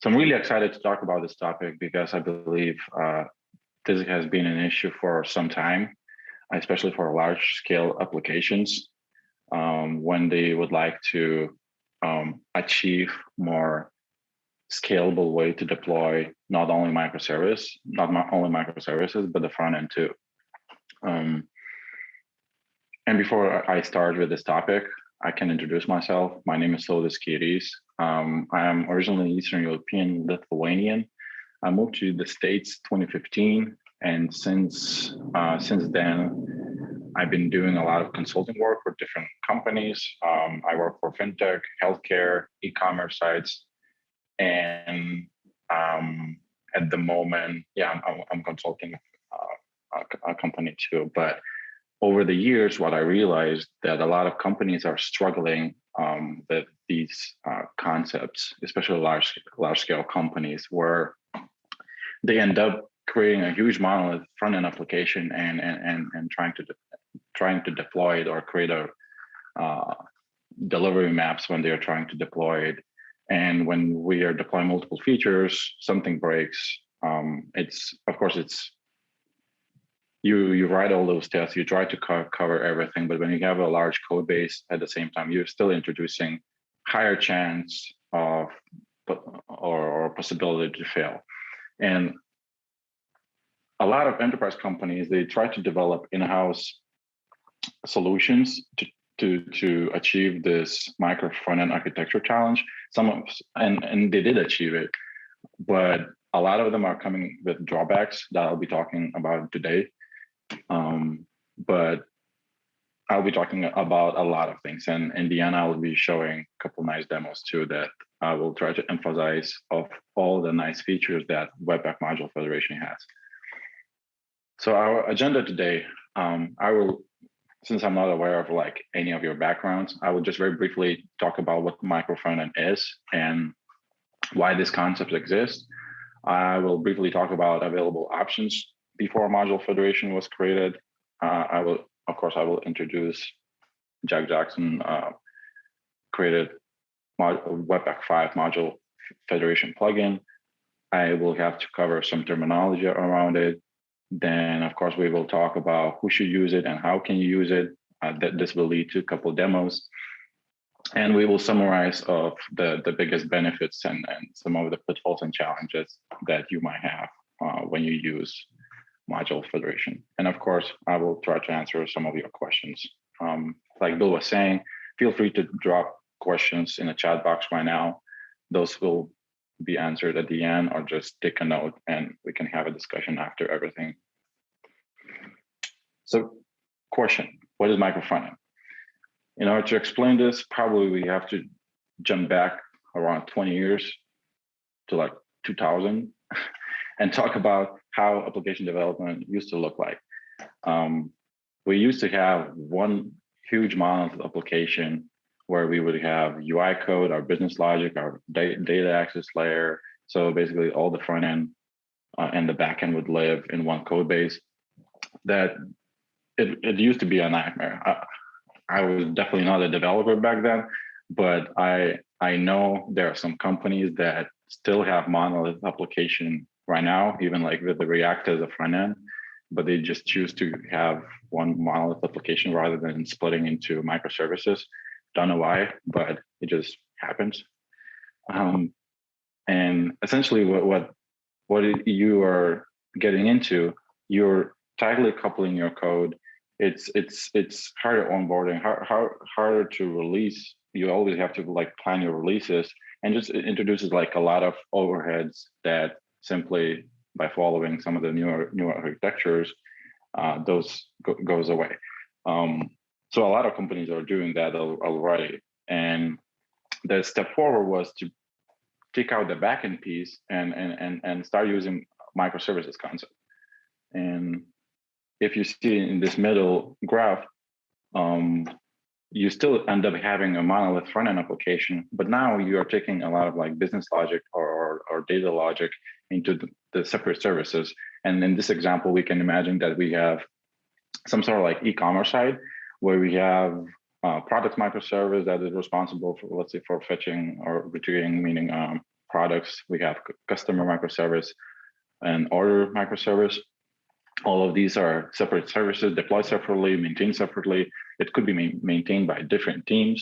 So I'm really excited to talk about this topic because I believe this has been an issue for some time, especially for large scale applications when they would like to achieve more scalable way to deploy not only microservices, but the front end too. And before I start with this topic, I can introduce myself. My name is Saulius Skeirys. I am originally Eastern European Lithuanian. I moved to the States 2015, and since then, I've been doing a lot of consulting work for different companies. I work for fintech, healthcare, e-commerce sites, and at the moment, I'm consulting a company too. But over the years, what I realized that a lot of companies are struggling with these concepts, especially large scale companies, where they end up creating a huge monolith front end application and trying to deploy it or create a delivery maps when they are trying to deploy it. And when we are deploying multiple features, something breaks. You write all those tests, you try to cover everything, but when you have a large code base at the same time, you're still introducing higher chance of or possibility to fail. And a lot of enterprise companies, they try to develop in-house solutions to achieve this micro front-end architecture challenge. And they did achieve it, but a lot of them are coming with drawbacks that I'll be talking about today. But I'll be talking about a lot of things, and in the end, I will be showing a couple nice demos too that I will try to emphasize of all the nice features that Webpack Module Federation has. So our agenda today, I will, since I'm not aware of like any of your backgrounds, I will just very briefly talk about what micro frontend is and why this concept exists. I will briefly talk about available options before Module Federation was created. I will introduce Jack Jackson created Webpack 5 Module Federation plugin. I will have to cover some terminology around it. Then, of course, we will talk about who should use it and how can you use it. This will lead to a couple of demos. And we will summarize of the biggest benefits and some of the pitfalls and challenges that you might have when you use Module Federation. And of course, I will try to answer some of your questions. Like Bill was saying, feel free to drop questions in the chat box right now. Those will be answered at the end, or just take a note and we can have a discussion after everything. So question, what is micro frontend? In order to explain this, probably we have to jump back around 20 years to like 2000 and talk about how application development used to look like. We used to have one huge monolith application where we would have UI code, our business logic, our data access layer. So basically all the front end and the back end would live in one code base. That it used to be a nightmare. I was definitely not a developer back then, but I know there are some companies that still have monolith application right now, even like with the React as a front end, but they just choose to have one monolith application rather than splitting into microservices. Don't know why, but it just happens. And essentially what you are getting into, you're tightly coupling your code. It's harder onboarding, harder to release. You always have to like plan your releases, and just it introduces like a lot of overheads that simply by following some of the newer architectures, those goes away. So a lot of companies are doing that already. And the step forward was to take out the backend piece and start using microservices concept. And if you see in this middle graph, you still end up having a monolith front-end application, but now you are taking a lot of like business logic or data logic into the separate services. And in this example, we can imagine that we have some sort of like e-commerce side where we have product microservice that is responsible for, let's say, for fetching or retrieving, meaning products. We have customer microservice and order microservice. All of these are separate services, deployed separately, maintained separately. It could be maintained by different teams,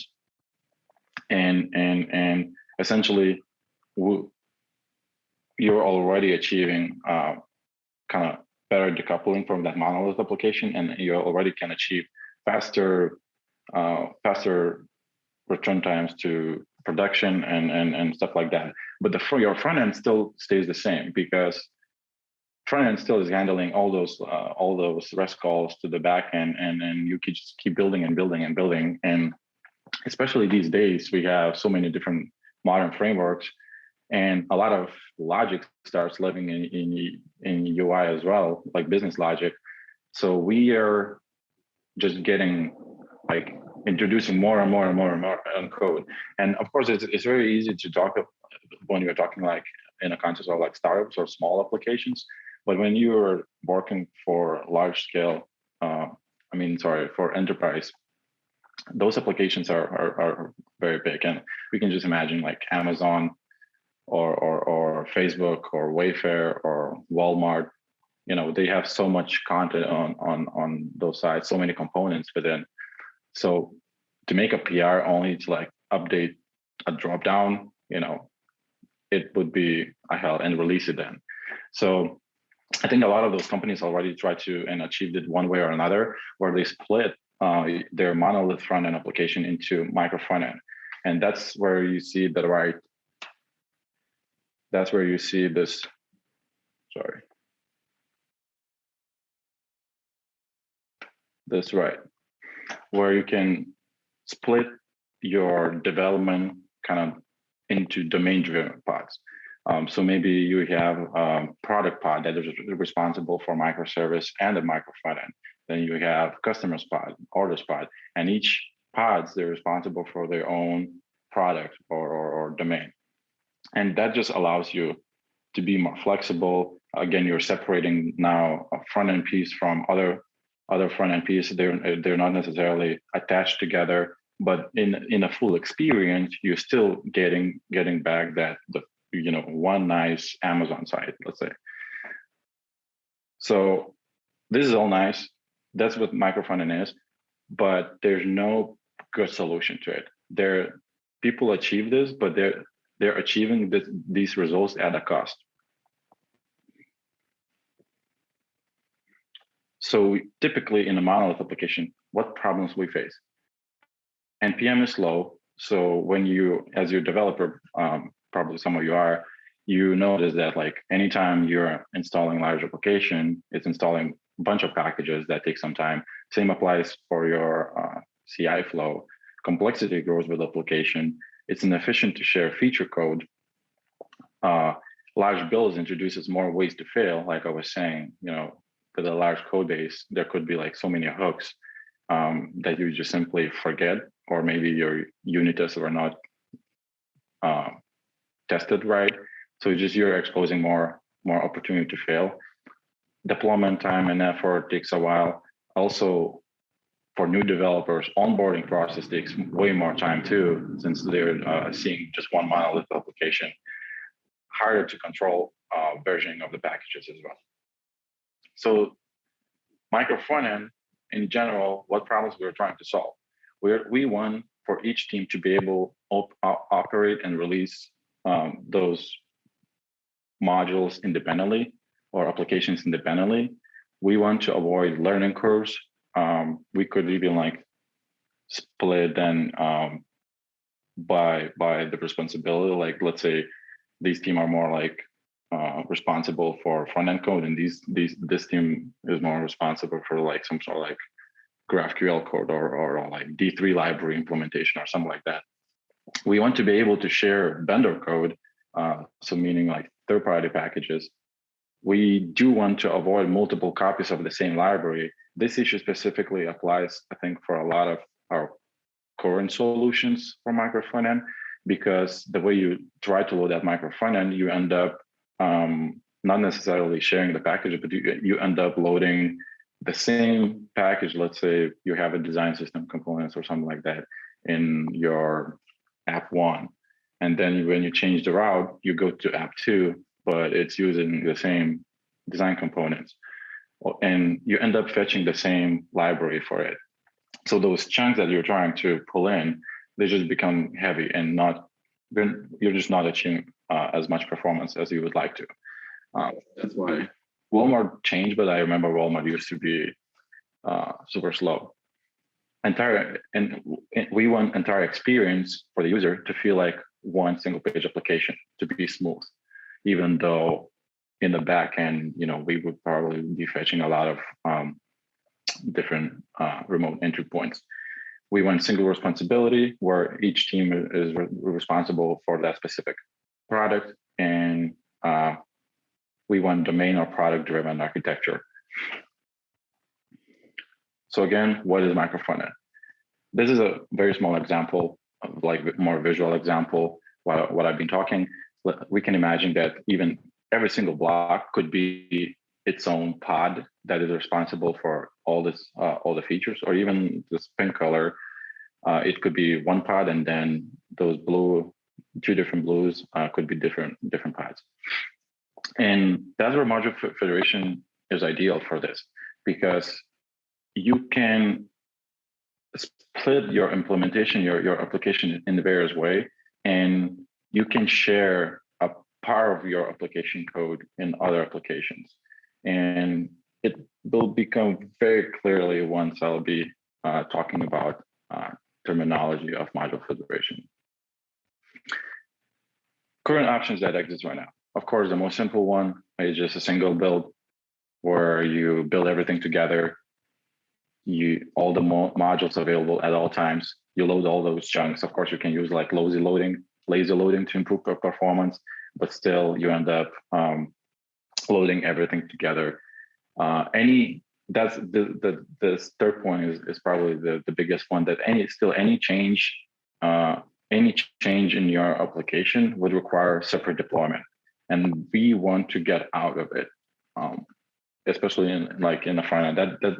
and essentially, you're already achieving kind of better decoupling from that monolith application, and you already can achieve faster return times to production and stuff like that. But your front end still stays the same, because front end still is handling all those REST calls to the back end, and you can just keep building and building and building. And especially these days, we have so many different modern frameworks, and a lot of logic starts living in UI as well, like business logic. So we are just getting like introducing more and more and more and more on code. And of course, it's very easy to talk when you're talking like in a context of like startups or small applications. But when you're working for large scale, for enterprise, those applications are very big. And we can just imagine like Amazon or Facebook or Wayfair or Walmart. They have so much content on those sites, so many components within. So to make a PR only to like update a dropdown, it would be a hell, and release it then. So I think a lot of those companies already try to and achieved it one way or another, where they split their monolith front end application into micro front end, and that's where you see That's where you see this. Sorry. That's right. Where you can split your development kind of into domain-driven pods. So maybe you have a product pod that is responsible for microservice and the micro front end. Then you have customers pod, orders pod, and each pods, they're responsible for their own product or domain. And that just allows you to be more flexible. Again, you're separating now a front end piece from other front end pieces. They're not necessarily attached together, but in a full experience, you're still getting back that one nice Amazon site, let's say. So this is all nice. That's what micro front end is, but there's no good solution to it. People achieve this, but they're achieving these results at a cost. So typically in a monolith application, what problems we face? NPM is low. So when you, as your developer, probably some of you are, you notice that like anytime you're installing large application, it's installing a bunch of packages that take some time. Same applies for your CI flow. Complexity grows with application. It's inefficient to share feature code. Large builds introduces more ways to fail. Like I was saying, with a large code base, there could be like so many hooks that you just simply forget, or maybe your unit tests were not tested right. So you're exposing more opportunity to fail. Deployment time and effort takes a while. Also, for new developers, onboarding process takes way more time too, since they're seeing just one monolith application. Harder to control versioning of the packages as well. So micro front end, in general, what problems we're trying to solve? We want for each team to be able to operate and release those modules independently or applications independently. We want to avoid learning curves. We could even like split then by the responsibility. Like let's say these team are more like responsible for front end code, and this team is more responsible for like some sort of like GraphQL code or like D3 library implementation or something like that. We want to be able to share vendor code, so meaning like third-party packages. We do want to avoid multiple copies of the same library. This issue specifically applies, I think, for a lot of our current solutions for micro front end, because the way you try to load that micro front end, you end up not necessarily sharing the package, but you end up loading the same package. Let's say you have a design system components or something like that in your app one, And then when you change the route, you go to app 2, but it's using the same design components. And you end up fetching the same library for it. So those chunks that you're trying to pull in, they just become heavy and you're just not achieving as much performance as you would like to. That's why Walmart changed, but I remember Walmart used to be super slow. We want entire experience for the user to feel like one single page application, to be smooth, even though in the back end, we would probably be fetching a lot of different remote entry points. We want single responsibility where each team is responsible for that specific product, and we want domain or product driven architecture. So again, what is micro-frontend? This is a very small example, of like more visual example, what I've been talking. We can imagine that even every single block could be its own pod that is responsible for all the features, or even this pink color. It could be one pod, and then those two different blues could be different pods. And that's where module federation is ideal for this, because you can split your implementation, your application in various way, and you can share a part of your application code in other applications. And it will become very clearly once I'll be talking about terminology of module federation. Current options that exist right now. Of course, the most simple one is just a single build where you build everything together. All the modules available at all times. You load all those chunks. Of course, you can use like lazy loading to improve performance, but still you end up loading everything together. That's the third point is probably the biggest one, that any change in your application would require separate deployment, and we want to get out of it, especially in the front end. That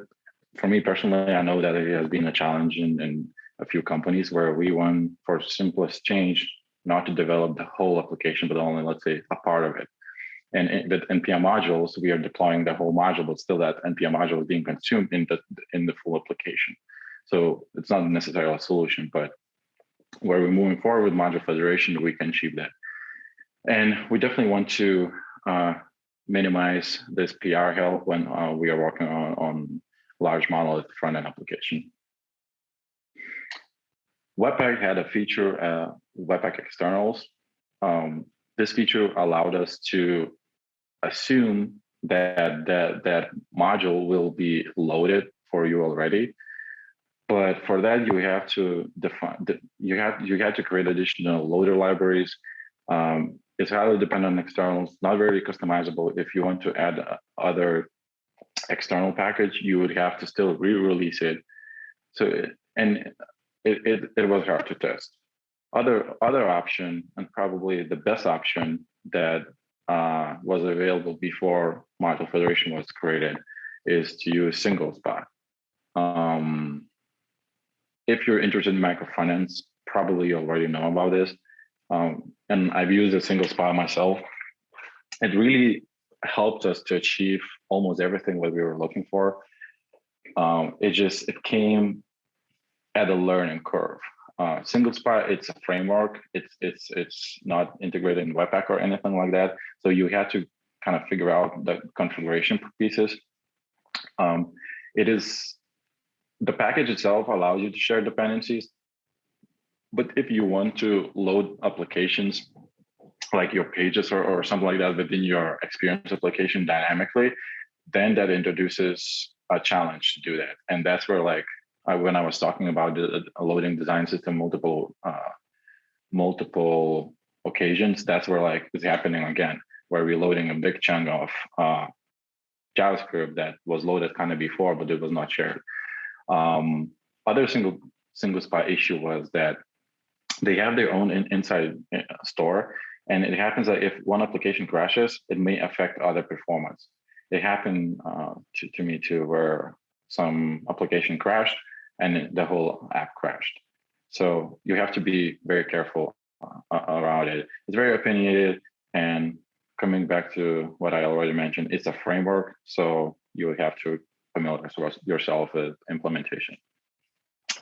for me personally, I know that it has been a challenge in a few companies where we want, for simplest change, not to develop the whole application, but only, let's say, a part of it. And with NPM modules, we are deploying the whole module, but still that NPM module is being consumed in the full application. So it's not necessarily a solution, but where we're moving forward with module federation, we can achieve that. And we definitely want to minimize this PR help when we are working on large monolith front-end application. Webpack had a feature, Webpack.externals. This feature allowed us to assume that that module will be loaded for you already, but for that you have to define. You have to create additional loader libraries. It's highly dependent on externals, not very customizable. If you want to add other external package, you would have to still re-release it. So it was hard to test. Other option, and probably the best option that was available before module federation was created, is to use single spot. If you're interested in micro-frontends, probably you already know about this. And I've used a single spot myself. It really helped us to achieve almost everything that we were looking for. It came at a learning curve. Single spot, it's a framework. It's not integrated in Webpack or anything like that. So you had to kind of figure out the configuration pieces. The package itself allows you to share dependencies, but if you want to load applications like your pages or something like that within your experience application dynamically, then that introduces a challenge to do that. And that's where, when I was talking about the loading design system multiple occasions, that's where it's happening again, where we're loading a big chunk of JavaScript that was loaded kind of before, but it was not shared. Other single spot issue was that they have their own inside store, and it happens that if one application crashes, it may affect other performance. It happened to me too, where some application crashed and the whole app crashed. So you have to be very careful around it. It's very opinionated, and coming back to what I already mentioned, it's a framework, so you have to familiarize yourself with implementation.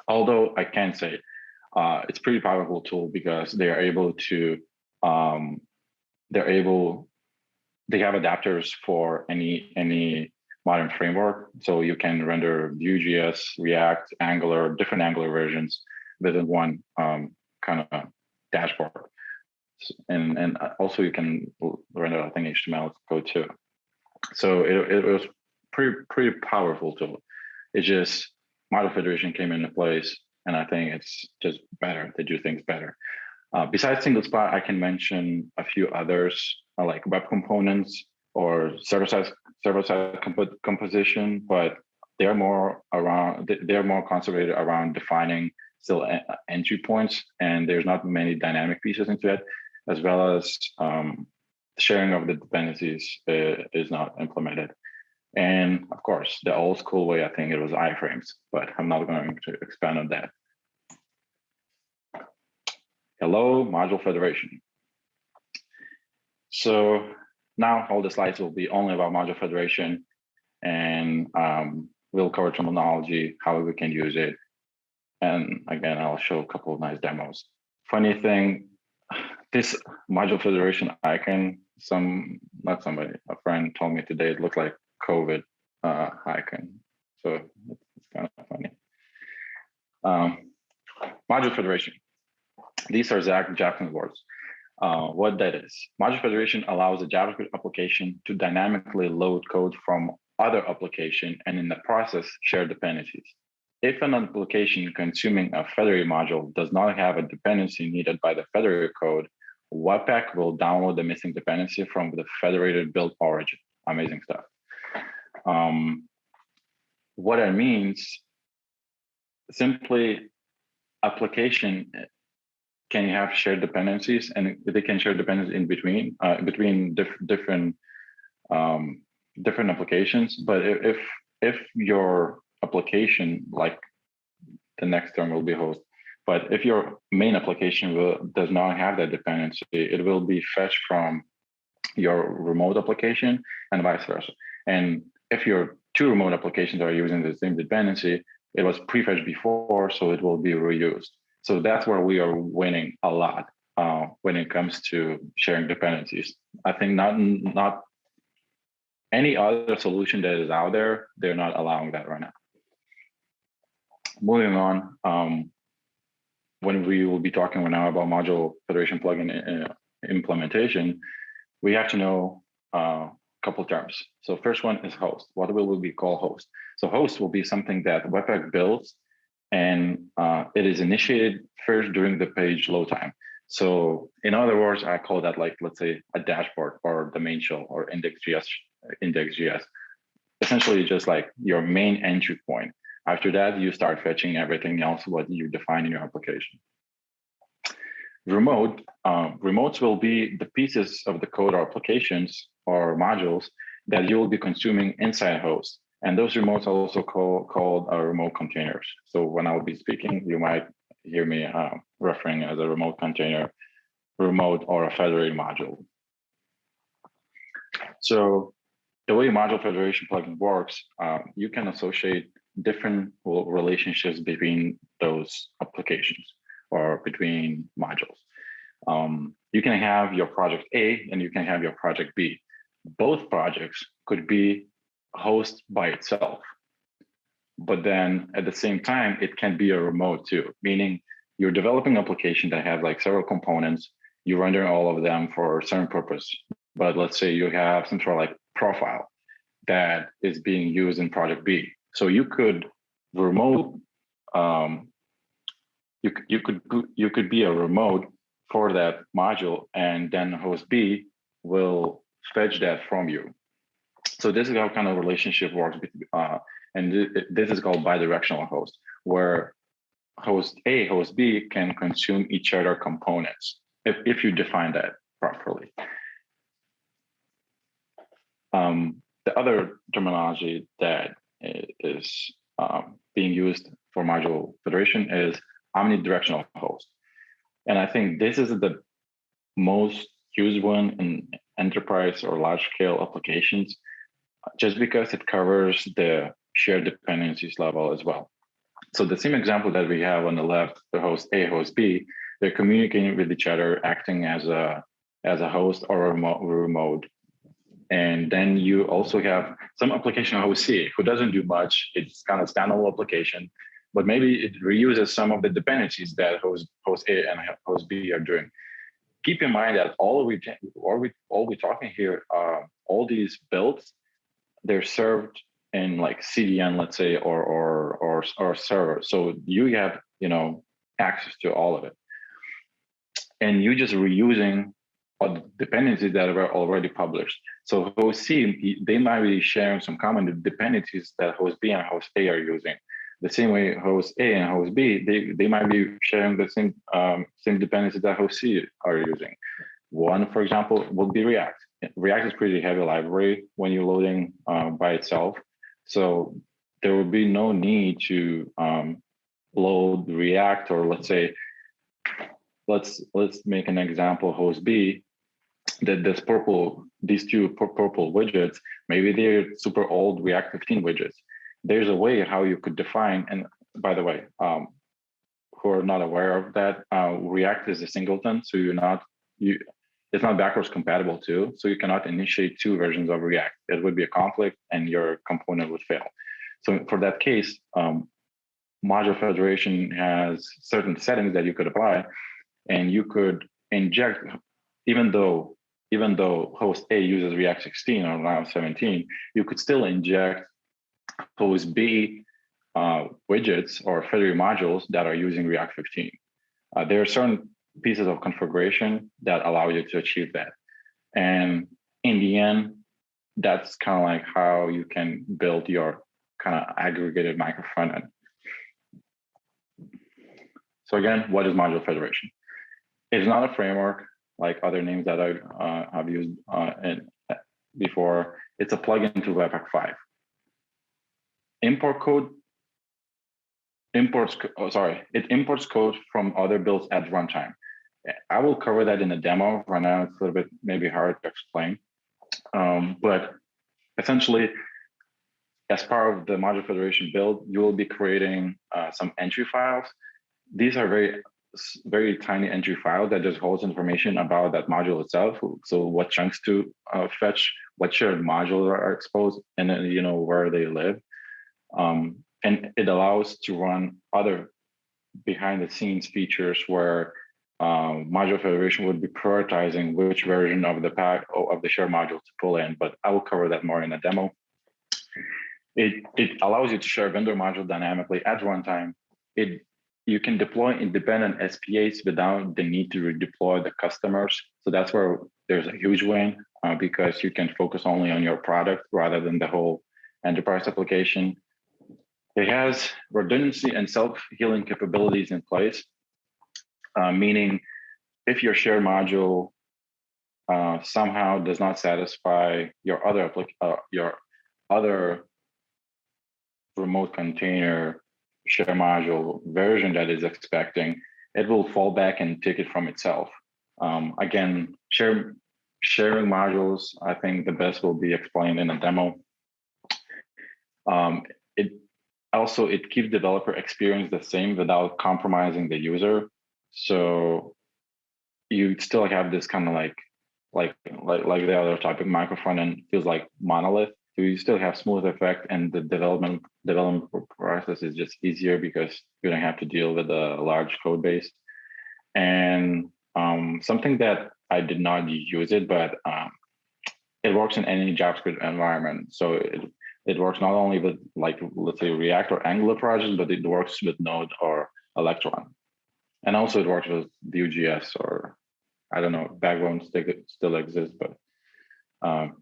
Although I can say it's pretty powerful tool because they are able to they have adapters for any modern framework. So you can render Vue.js, React, Angular, different Angular versions within one kind of dashboard. And also you can render, I think, HTML code too. So it was pretty powerful tool. It just model federation came into place, and I think it's just better to do things better. Besides single spot, I can mention a few others like web components or server-side composition, but they're more concentrated around defining still entry points, and there's not many dynamic pieces into it, as well as sharing of the dependencies is not implemented. And of course, the old school way, I think it was iframes, but I'm not going to expand on that. Hello, module federation. So now all the slides will be only about module federation, and we'll cover terminology, how we can use it. And again, I'll show a couple of nice demos. Funny thing, this module federation icon, a friend told me today, it looked like COVID icon. So it's kind of funny. Module federation. These are Japanese words. What that is, module federation allows a JavaScript application to dynamically load code from other application and in the process share dependencies. If an application consuming a federated module does not have a dependency needed by the federated code, Webpack will download the missing dependency from the federated build origin. Amazing stuff. What it means, simply application can have shared dependencies, and they can share dependencies in between different applications. But if your application, like the next term will be host, but if your main application does not have that dependency, it will be fetched from your remote application and vice versa. And if your two remote applications are using the same dependency, it was prefetched before, so it will be reused. So that's where we are winning a lot when it comes to sharing dependencies. I think not any other solution that is out there, they're not allowing that right now. Moving on, when we will be talking right now about module federation plugin implementation, we have to know a couple terms. So first one is host. What will we call host? So host will be something that Webpack builds, and it is initiated first during the page load time. So in other words, I call that, like, let's say a dashboard or the main shell or index.js. Essentially just like your main entry point. After that, you start fetching everything else what you define in your application. Remotes will be the pieces of the code or applications or modules that you will be consuming inside host. And those remotes are also called remote containers. So when I will be speaking, you might hear me referring as a remote container, remote, or a federated module. So the way module federation plugin works, you can associate different relationships between those applications or between modules. You can have your project A and you can have your project B. Both projects could be host by itself, but then at the same time, it can be a remote too, meaning you're developing an application that has like several components, you render all of them for a certain purpose. But let's say you have some sort of like profile that is being used in project B. So you could remote, you could be a remote for that module, and then host B will fetch that from you. So this is how kind of relationship works, and this is called bidirectional host, where host A, host B can consume each other components if you define that properly. The other terminology that is being used for module federation is omnidirectional host. And I think this is the most used one in enterprise or large scale applications, just because it covers the shared dependencies level as well. So the same example that we have on the left, the host A, host B, they're communicating with each other, acting as a host or a remote. And then you also have some application host C, who doesn't do much. It's kind of standalone application, but maybe it reuses some of the dependencies that host A and host B are doing. Keep in mind that all we're talking here, all these builds, they're served in like CDN, let's say, or server. So you have, access to all of it, and you just reusing dependencies that were already published. So host C, they might be sharing some common dependencies that host B and host A are using. The same way host A and host B, they might be sharing the same dependencies that host C are using. One, for example, would be React. React is pretty heavy library when you're loading by itself. So there would be no need to load React, or let's say, let's make an example, host B, that these two purple widgets, maybe they're super old React 15 widgets. There's a way how you could define, and by the way, who are not aware of that, React is a singleton, so it's not backwards compatible too, so you cannot initiate two versions of React. It would be a conflict and your component would fail. So for that case, module federation has certain settings that you could apply, and you could inject, even though host A uses React 16 or now 17, you could still inject host B widgets or federated modules that are using React 15. There are certain pieces of configuration that allow you to achieve that. And in the end, that's kind of like how you can build your kind of aggregated micro frontend. So again, what is module federation? It's not a framework like other names that I've used before. It's a plugin to Webpack 5. It imports code from other builds at runtime. I will cover that in the demo. Right now, it's a little bit maybe hard to explain. But essentially, as part of the module federation build, you will be creating some entry files. These are very tiny entry files that just holds information about that module itself. So what chunks to fetch, what shared modules are exposed, and then where they live. And it allows to run other behind the scenes features where module federation would be prioritizing which version of the pack of the shared module to pull in, but I will cover that more in a demo. It allows you to share vendor module dynamically at runtime. You can deploy independent SPAs without the need to redeploy the customers. So that's where there's a huge win because you can focus only on your product rather than the whole enterprise application. It has redundancy and self-healing capabilities in place, meaning if your shared module somehow does not satisfy your other remote container share module version that is expecting, it will fall back and take it from itself. Again, sharing modules, I think the best will be explained in a demo. It keeps developer experience the same without compromising the user. So you still have this kind of like the other topic, micro frontend feels like monolith. So you still have smooth effect, and the development process is just easier because you don't have to deal with a large code base. And something that I did not use it, but it works in any JavaScript environment. So it works not only with let's say React or Angular projects, but it works with Node or Electron. And also it works with Vue.js, or I don't know, Backbone still exists, but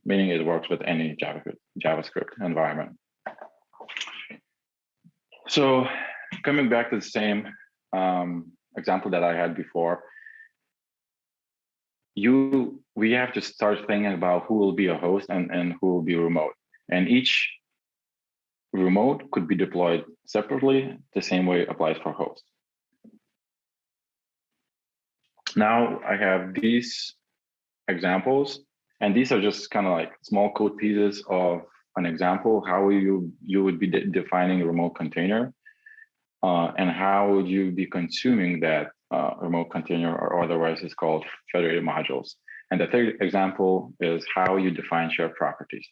meaning it works with any JavaScript environment. So coming back to the same example that I had before, we have to start thinking about who will be a host and who will be remote. And each remote could be deployed separately. The same way applies for host. Now I have these examples, and these are just kind of like small code pieces of an example, how you would be defining a remote container, and how would you be consuming that remote container, or otherwise it's called federated modules. And the third example is how you define shared properties.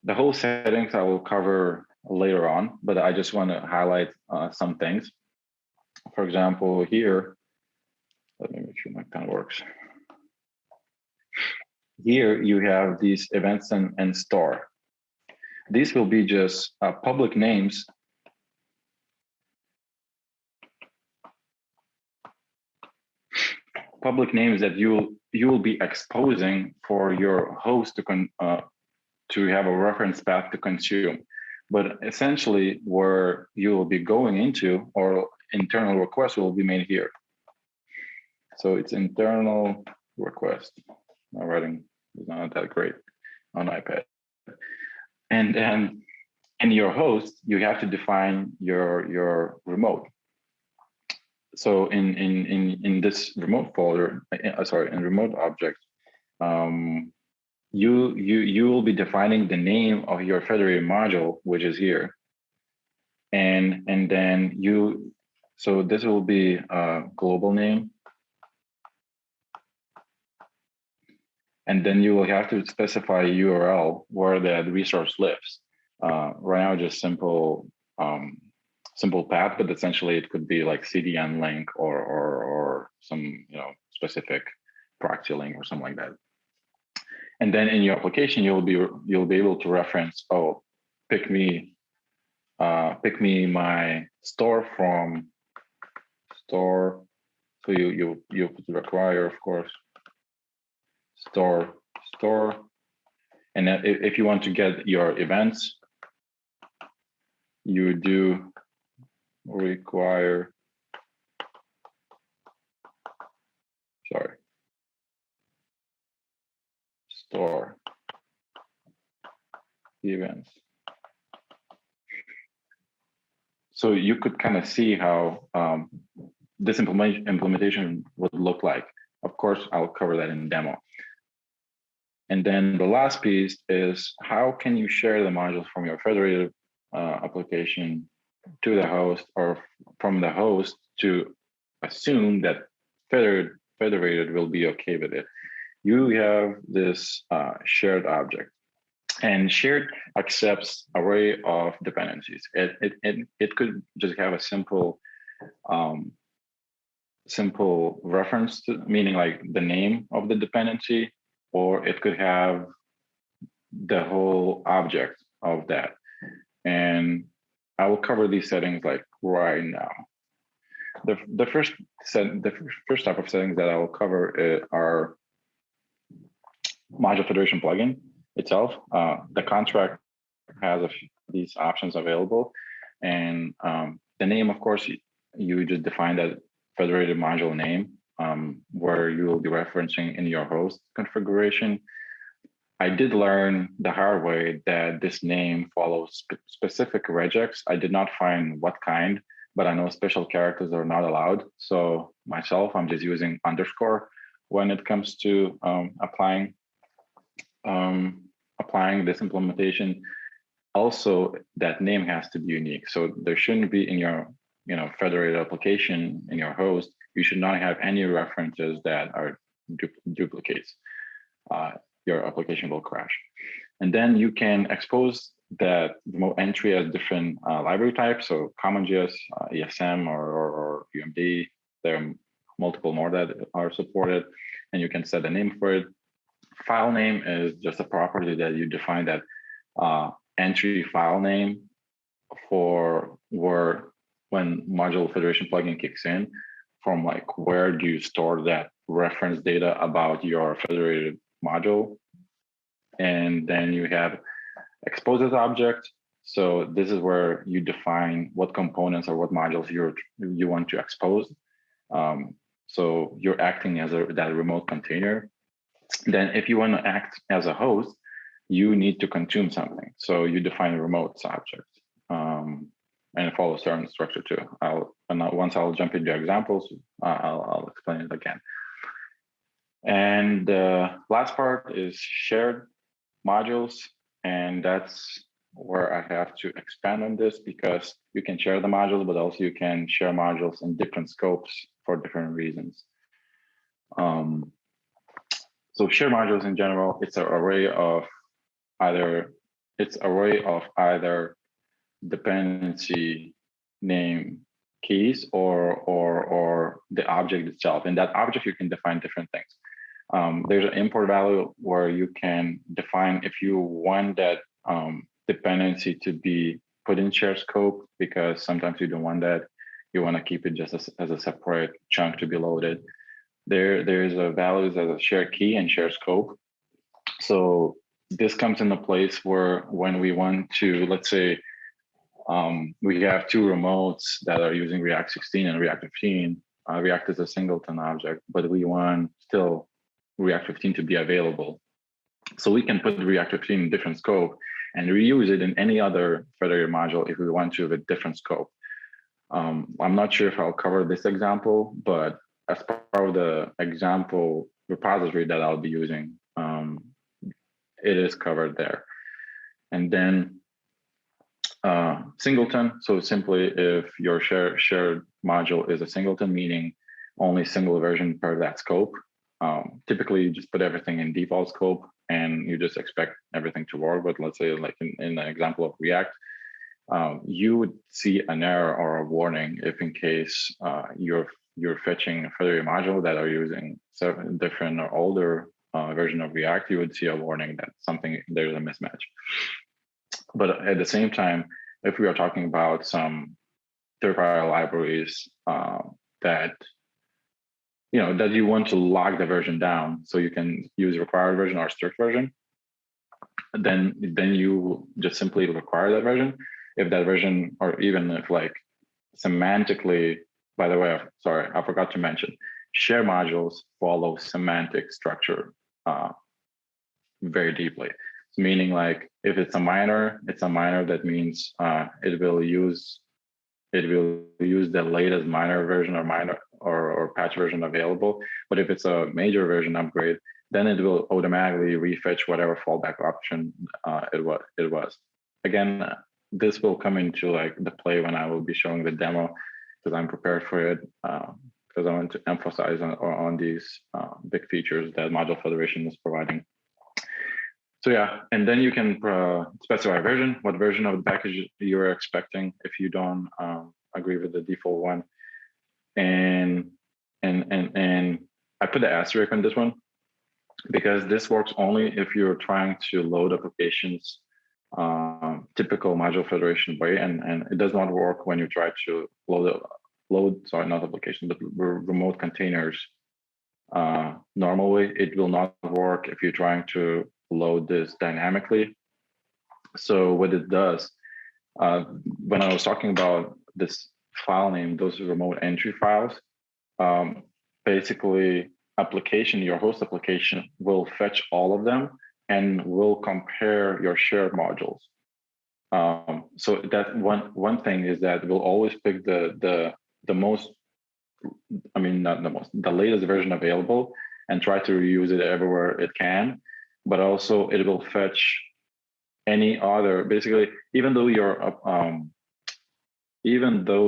The whole settings I will cover later on, but I just want to highlight some things. For example, here, let me make sure my pen works. Here you have these events and store. These will be just public names that you will be exposing for your host to have a reference path to consume. But essentially, where you will be going into, or internal requests will be made here. So it's internal request. My writing is not that great on iPad. And then in your host, you have to define your remote. So in this remote folder, in remote object, you will be defining the name of your federated module, which is here, and then so this will be a global name, and then you will have to specify a URL where that resource lives. Right now, just simple path, but essentially it could be like CDN link or some specific proxy link or something like that. And then in your application, you'll be able to reference, oh, pick me my store from store. So you put the require, of course, store, and then if you want to get your events, you do require. Sorry. Store events. So you could kind of see how this implementation would look like. Of course, I'll cover that in demo. And then the last piece is how can you share the modules from your federated application to the host, or from the host to assume that federated will be okay with it. You have this shared object, and shared accepts array of dependencies. It could just have a simple reference to, meaning like the name of the dependency, or it could have the whole object of that. And I will cover these settings like right now. The first type of settings that I will cover are module federation plugin itself. The contract has these options available, and the name, of course, you just define that federated module name, where you will be referencing in your host configuration. I did learn the hard way that this name follows specific regex. I did not find what kind, but I know special characters are not allowed. So myself, I'm just using underscore when it comes to applying this implementation. Also, that name has to be unique. So there shouldn't be in your federated application in your host, you should not have any references that are duplicates. Your application will crash. And then you can expose that remote entry as different library types. So CommonJS, ESM, or UMD. There are multiple more that are supported, and you can set a name for it. File name is just a property that you define that entry file name for when module federation plugin kicks in, from like where do you store that reference data about your federated module. And then you have exposes object. So this is where you define what components or what modules you want to expose. So you're acting as that remote container. Then if you want to act as a host, you need to consume something. So you define a remote object, and it follows certain structure too. Once I'll jump into examples, I'll explain it again. And the last part is shared modules. And that's where I have to expand on this, because you can share the modules, but also you can share modules in different scopes for different reasons. Um, so share modules in general, it's an array of either dependency name keys or the object itself. In that object, you can define different things. There's an import value where you can define if you want that dependency to be put in share scope, because sometimes you don't want that. You want to keep it just as a separate chunk to be loaded. There's a values as a share key and share scope. So this comes into place where when we want to, let's say, we have two remotes that are using React 16 and React 15. React is a singleton object, but we want still React 15 to be available. So we can put React 15 in different scope and reuse it in any other Federated module if we want to with different scope. I'm not sure if I'll cover this example, but as part of the example repository that I'll be using, it is covered there. And then singleton. So simply if your shared module is a singleton, meaning only single version per that scope, typically you just put everything in default scope and you just expect everything to work. But let's say like in the example of React, you would see an error or a warning if in case you're fetching a Federated module that are using certain different or older version of React, you would see a warning that there's a mismatch. But at the same time, if we are talking about some third-party libraries that you want to lock the version down, so you can use required version or strict version, then you just simply require that version. If that version, or even if like semantically, by the way, sorry, I forgot to mention, share modules follow semantic structure very deeply. Meaning like if it's a minor that means it will use the latest minor version or patch version available. But if it's a major version upgrade, then it will automatically refetch whatever fallback option it was. Again, this will come into like the play when I will be showing the demo, because I'm prepared for it, because I want to emphasize on these big features that Module Federation is providing. So yeah, and then you can specify version, what version of the package you're expecting if you don't agree with the default one. And I put the asterisk on this one because this works only if you're trying to load applications typical Module Federation way, and it does not work when you try to sorry, not application, but remote containers normal way. It will not work if you're trying to load this dynamically. So what it does, when I was talking about this file name, those remote entry files, basically your host application will fetch all of them and will compare your shared modules. So that one thing is that we'll always pick the most, I mean, not the most, the latest version available and try to reuse it everywhere it can. But also it will fetch any other, basically, even though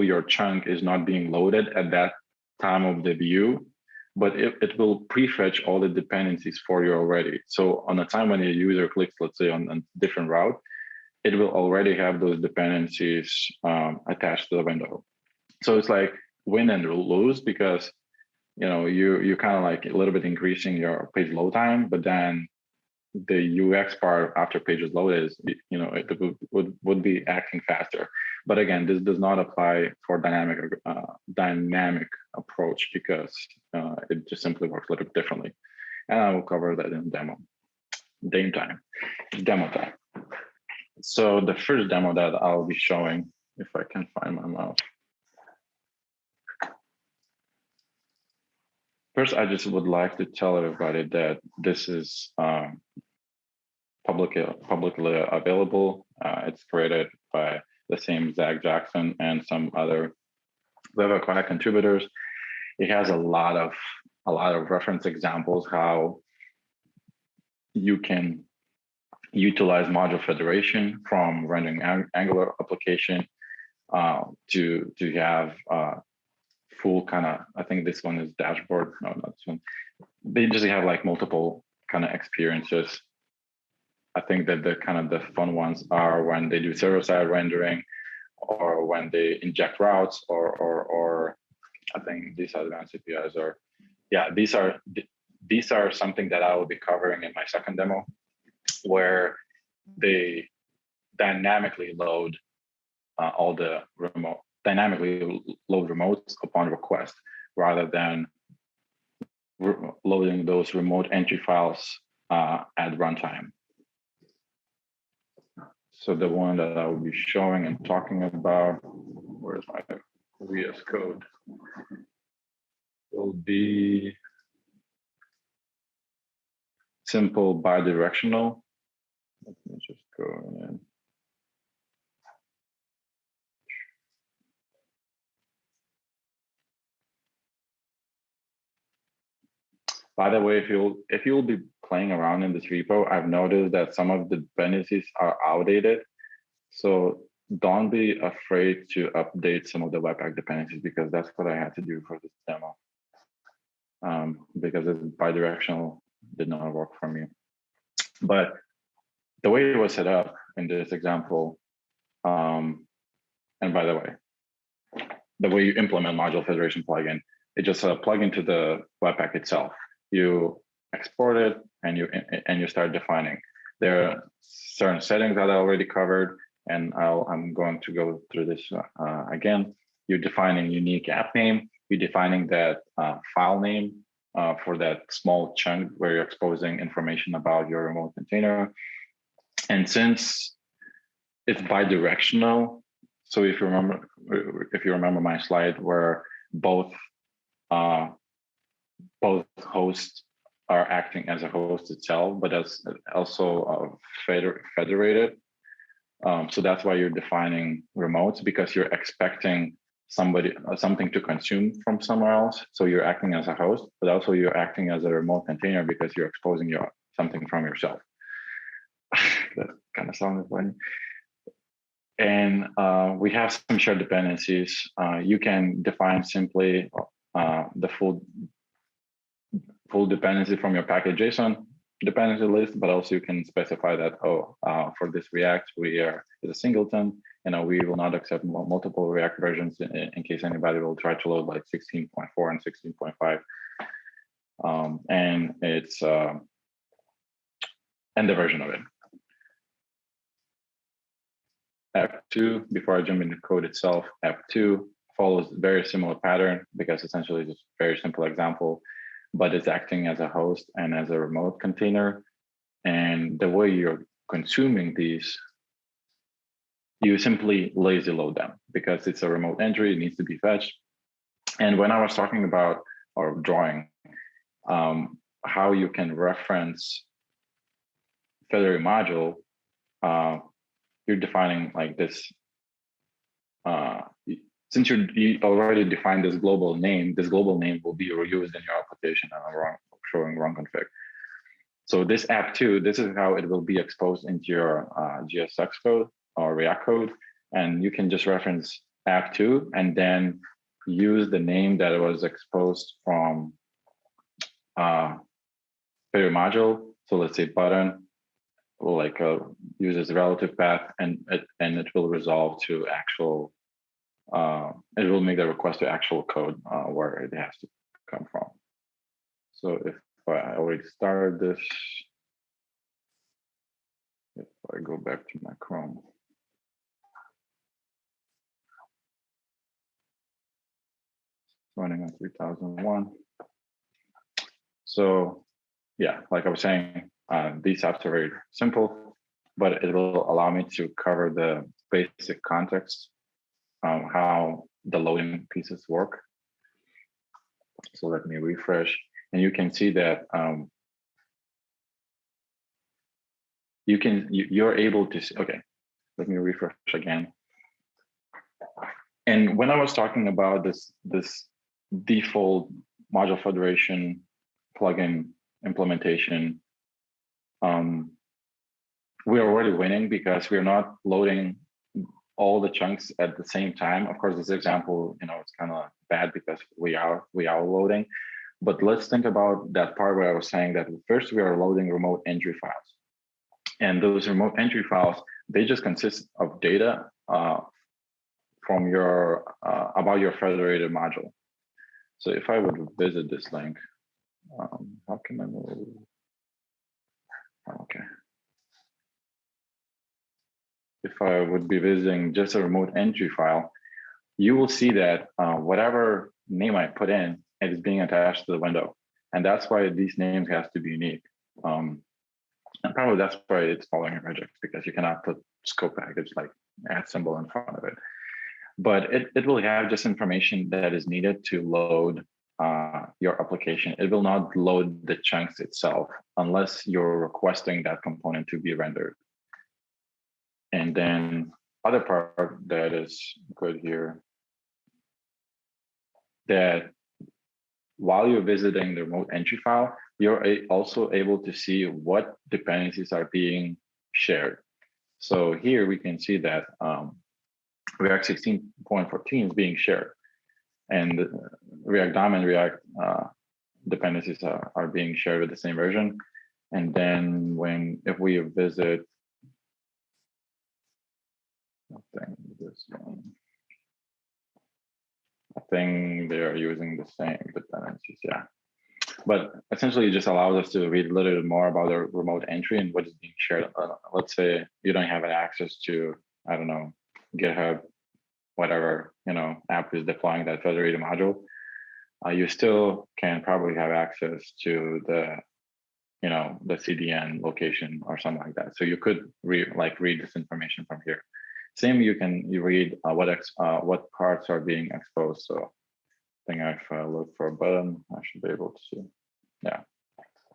your chunk is not being loaded at that time of the view, but it will prefetch all the dependencies for you already. So on the time when a user clicks, let's say on a different route, it will already have those dependencies attached to the window. So it's like win and lose, because you're kind of like a little bit increasing your page load time, but then the UX part after page is loaded is, it would be acting faster. But again, this does not apply for dynamic approach, because it just simply works a little bit differently. And I will cover that in demo time. So the first demo that I'll be showing, if I can find my mouse. First, I just would like to tell everybody that this is publicly available. It's created by the same Zach Jackson and some other Webpack contributors. It has a lot of a lot of reference examples how you can utilize module federation from rendering Angular application to have full kind of, I think this one is dashboard. No, not this one. They just have like multiple kind of experiences. I think that the kind of the fun ones are when they do server-side rendering, or when they inject routes, or I think these advanced APIs are, yeah, these are something that I will be covering in my second demo, where they dynamically load dynamically load remotes upon request, rather than loading those remote entry files at runtime. So the one that I will be showing and talking about, where's my VS Code, will be simple bidirectional. Let me just go in. By the way, if you'll be playing around in this repo, I've noticed that some of the dependencies are outdated. So don't be afraid to update some of the Webpack dependencies, because that's what I had to do for this demo. Because it's bidirectional did not work for me. But the way it was set up in this example, and by the way, the way you implement module federation plugin, it just plug into the Webpack itself. You export it and you start defining. There are certain settings that I already covered, and I'm going to go through this again. You're defining unique app name. You're defining that file name for that small chunk where you're exposing information about your remote container. And since it's bidirectional, so if you remember my slide where both hosts are acting as a host itself, but that's also federated. So that's why you're defining remotes, because you're expecting something to consume from somewhere else. So you're acting as a host, but also you're acting as a remote container because you're exposing something from yourself. That kind of sounded funny. And we have some shared dependencies. You can define simply the full dependency from your package.json dependency list, but also you can specify that, for this React, is a singleton, we will not accept multiple React versions in case anybody will try to load like 16.4 and 16.5. And it's and the version of it. App2, before I jump into code itself, App2 follows a very similar pattern, because essentially it's just a very simple example, but it's acting as a host and as a remote container. And the way you're consuming these, you simply lazy load them, because it's a remote entry, it needs to be fetched. And when I was talking about, or drawing, how you can reference federated module, you're defining like this. Since you already defined this global name will be reused in your application. And I'm showing wrong config. So this app2, this is how it will be exposed into your GSX code or React code. And you can just reference app2 and then use the name that was exposed from federated module. So let's say button, like uses relative path, and it will resolve to actual. It will make the request to actual code where it has to come from. So if I already started this, if I go back to my Chrome, running on 3001. So yeah, like I was saying, these apps are very simple, but it will allow me to cover the basic context, how the loading pieces work. So let me refresh, and you can see that you're able to see, okay, let me refresh again. And when I was talking about this default module federation plugin implementation, we're already winning because we're not loading all the chunks at the same time. Of course, this example, it's kind of bad because we are loading. But let's think about that part where I was saying that first we are loading remote entry files. And those remote entry files, they just consist of data from your about your federated module. So if I would visit this link, how can I move? Okay. If I would be visiting just a remote entry file, you will see that whatever name I put in, it is being attached to the window. And that's why these names have to be unique. And probably that's why it's following a regex, because you cannot put scope package like @ symbol in front of it. But it will have just information that is needed to load your application. It will not load the chunks itself unless you're requesting that component to be rendered. And then other part that is good here, that while you're visiting the remote entry file, you're also able to see what dependencies are being shared. So here we can see that React 16.14 is being shared, and React DOM and React dependencies are being shared with the same version. And then if we visit, I think they are using the same dependencies, yeah. But essentially, it just allows us to read a little bit more about the remote entry and what is being shared. Let's say you don't have access to, I don't know, GitHub, whatever, app is deploying that federated module. You still can probably have access to the, the CDN location or something like that. So you could read this information from here. Same, you read what parts are being exposed. So I think if I look for a button, I should be able to see. Yeah,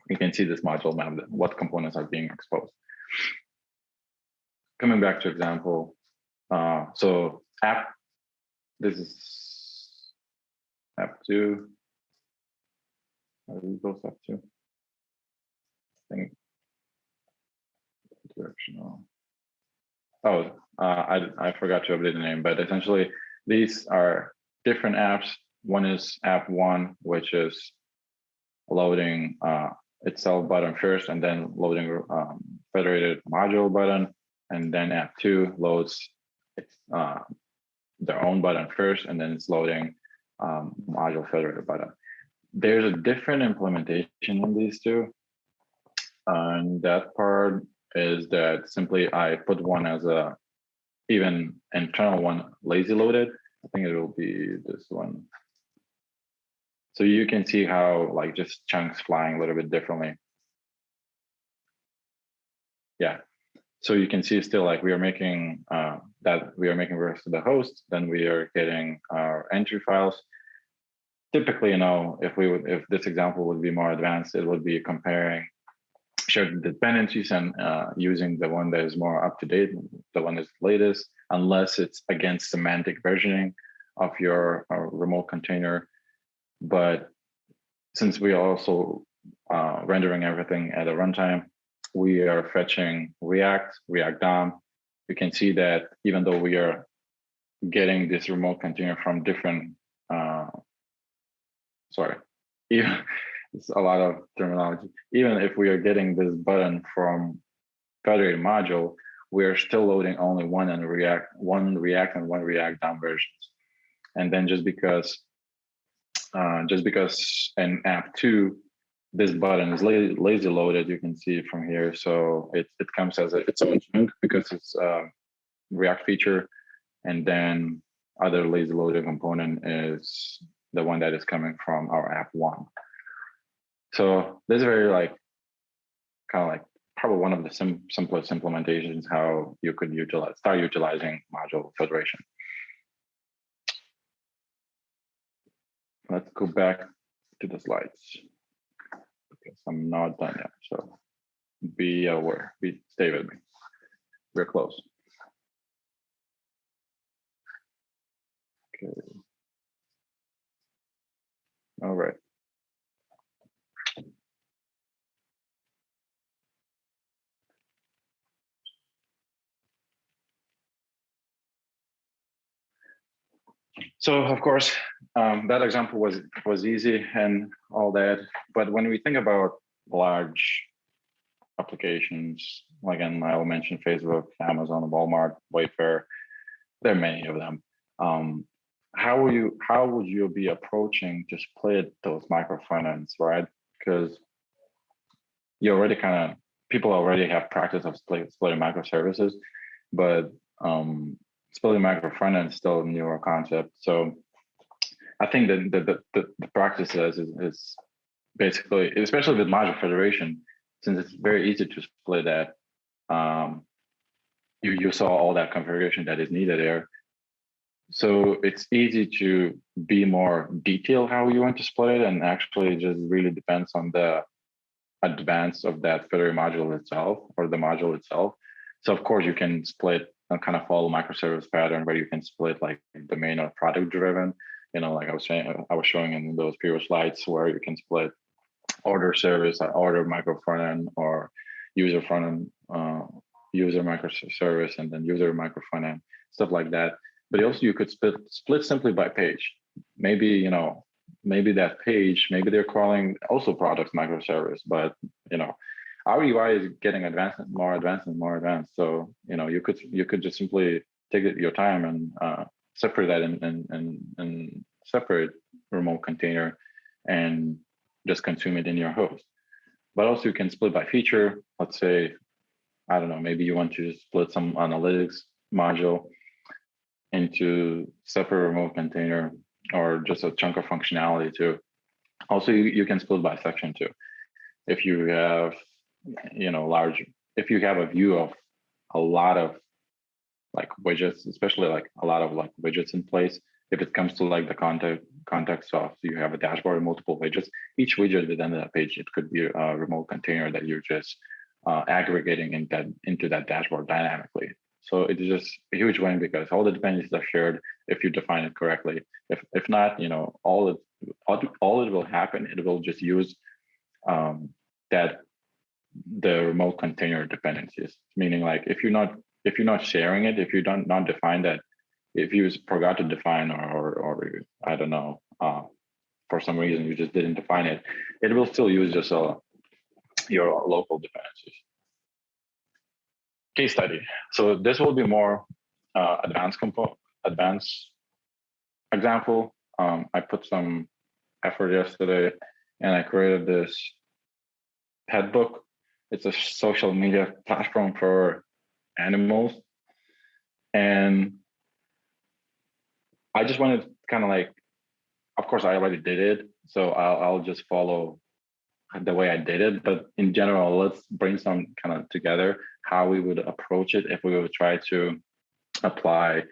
you can see this module map, what components are being exposed. Coming back to example, so app, this is app 2. App 2. I think directional. Oh, I forgot to update the name, but essentially these are different apps. One is app 1, which is loading itself button first, and then loading federated module button, and then app 2 loads their own button first, and then it's loading module federated button. There's a different implementation in these two, and that part is that simply I put one as a even internal one lazy loaded. I think it will be this one. So you can see how just chunks flying a little bit differently. Yeah. So you can see still we are making requests to the host, then we are getting our entry files. Typically, if this example would be more advanced, it would be comparing shared dependencies and using the one that is more up to date, the one that's latest, unless it's against semantic versioning of your remote container. But since we are also rendering everything at a runtime, we are fetching React DOM. You can see that even though we are getting this remote container from different, it's a lot of terminology. Even if we are getting this button from federated module, we are still loading only one React and one React DOM versions. And then just because in app 2, this button is lazy loaded, you can see it from here. So it comes as its own chunk because it's a React feature. And then other lazy loaded component is the one that is coming from our app 1. So this is very probably one of the simplest implementations how you could start utilizing module federation. Let's go back to the slides because I'm not done yet. So be aware, stay with me. We're close. Okay. All right. So of course, that example was easy and all that. But when we think about large applications, again, I'll mention Facebook, Amazon, Walmart, Wayfair. There are many of them. How would you be approaching to split those micro frontends, right? Because you already people already have practice of splitting microservices, but splitting micro frontend is still a newer concept. So I think that the practice is basically, especially with module federation, since it's very easy to split that. You saw all that configuration that is needed there. So it's easy to be more detailed how you want to split it, and actually just really depends on the advance of that federated module itself or the module itself. So of course you can split and kind of follow microservice pattern where you can split like domain or product driven. Like I was showing in those previous slides where you can split order service, order micro front end, or user front end, user microservice, and then user micro front end, stuff like that. But also you could split simply by page. Maybe maybe that page, maybe they're calling also products microservice, but our UI is getting more advanced. So you could just simply take your time and separate that in separate remote container and just consume it in your host. But also you can split by feature. Let's say, I don't know, maybe you want to split some analytics module into separate remote container or just a chunk of functionality too. Also, you can split by section too. If you have, if you have a view of a lot of like widgets, especially like a lot of like widgets in place, if it comes to like the context of you have a dashboard with multiple widgets, each widget within that page, it could be a remote container that you're just aggregating into that dashboard dynamically. So it is just a huge win because all the dependencies are shared if you define it correctly. If not, all it will happen, it will just use that the remote container dependencies. Meaning like if you're not sharing it, if you don't not define that, if you forgot to define or I don't know, for some reason you just didn't define it, it will still use just your local dependencies. Case study. So this will be more advanced example. I put some effort yesterday and I created this pet book. It's a social media platform for animals. And I just wanted kind of like, of course I already did it. So I'll just follow the way I did it, but in general, let's brainstorm kind of together how we would approach it if we would try to apply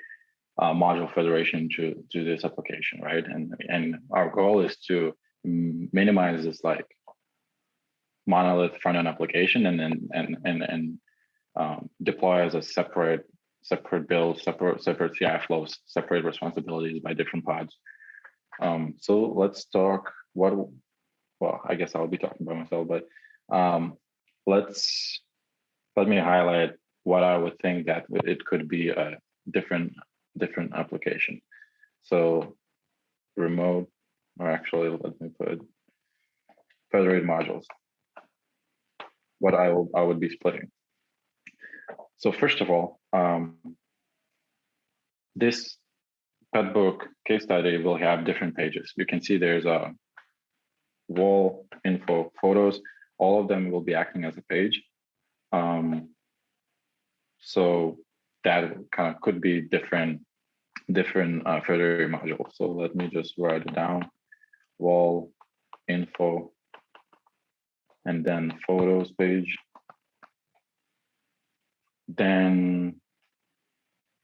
module federation to this application, right? And our goal is to minimize this like monolith front end application and deploy as a separate build, separate CI flows, separate responsibilities by different pods. So let's talk well, I guess I'll be talking by myself, but let me highlight what I would think that it could be a different application. So remote, or actually let me put federated modules. What I would be splitting. So first of all, this pet book case study will have different pages. You can see there's a wall, info, photos. All of them will be acting as a page. So that kind of could be different federated modules. So let me just write it down. Wall, info, and then photos page. Then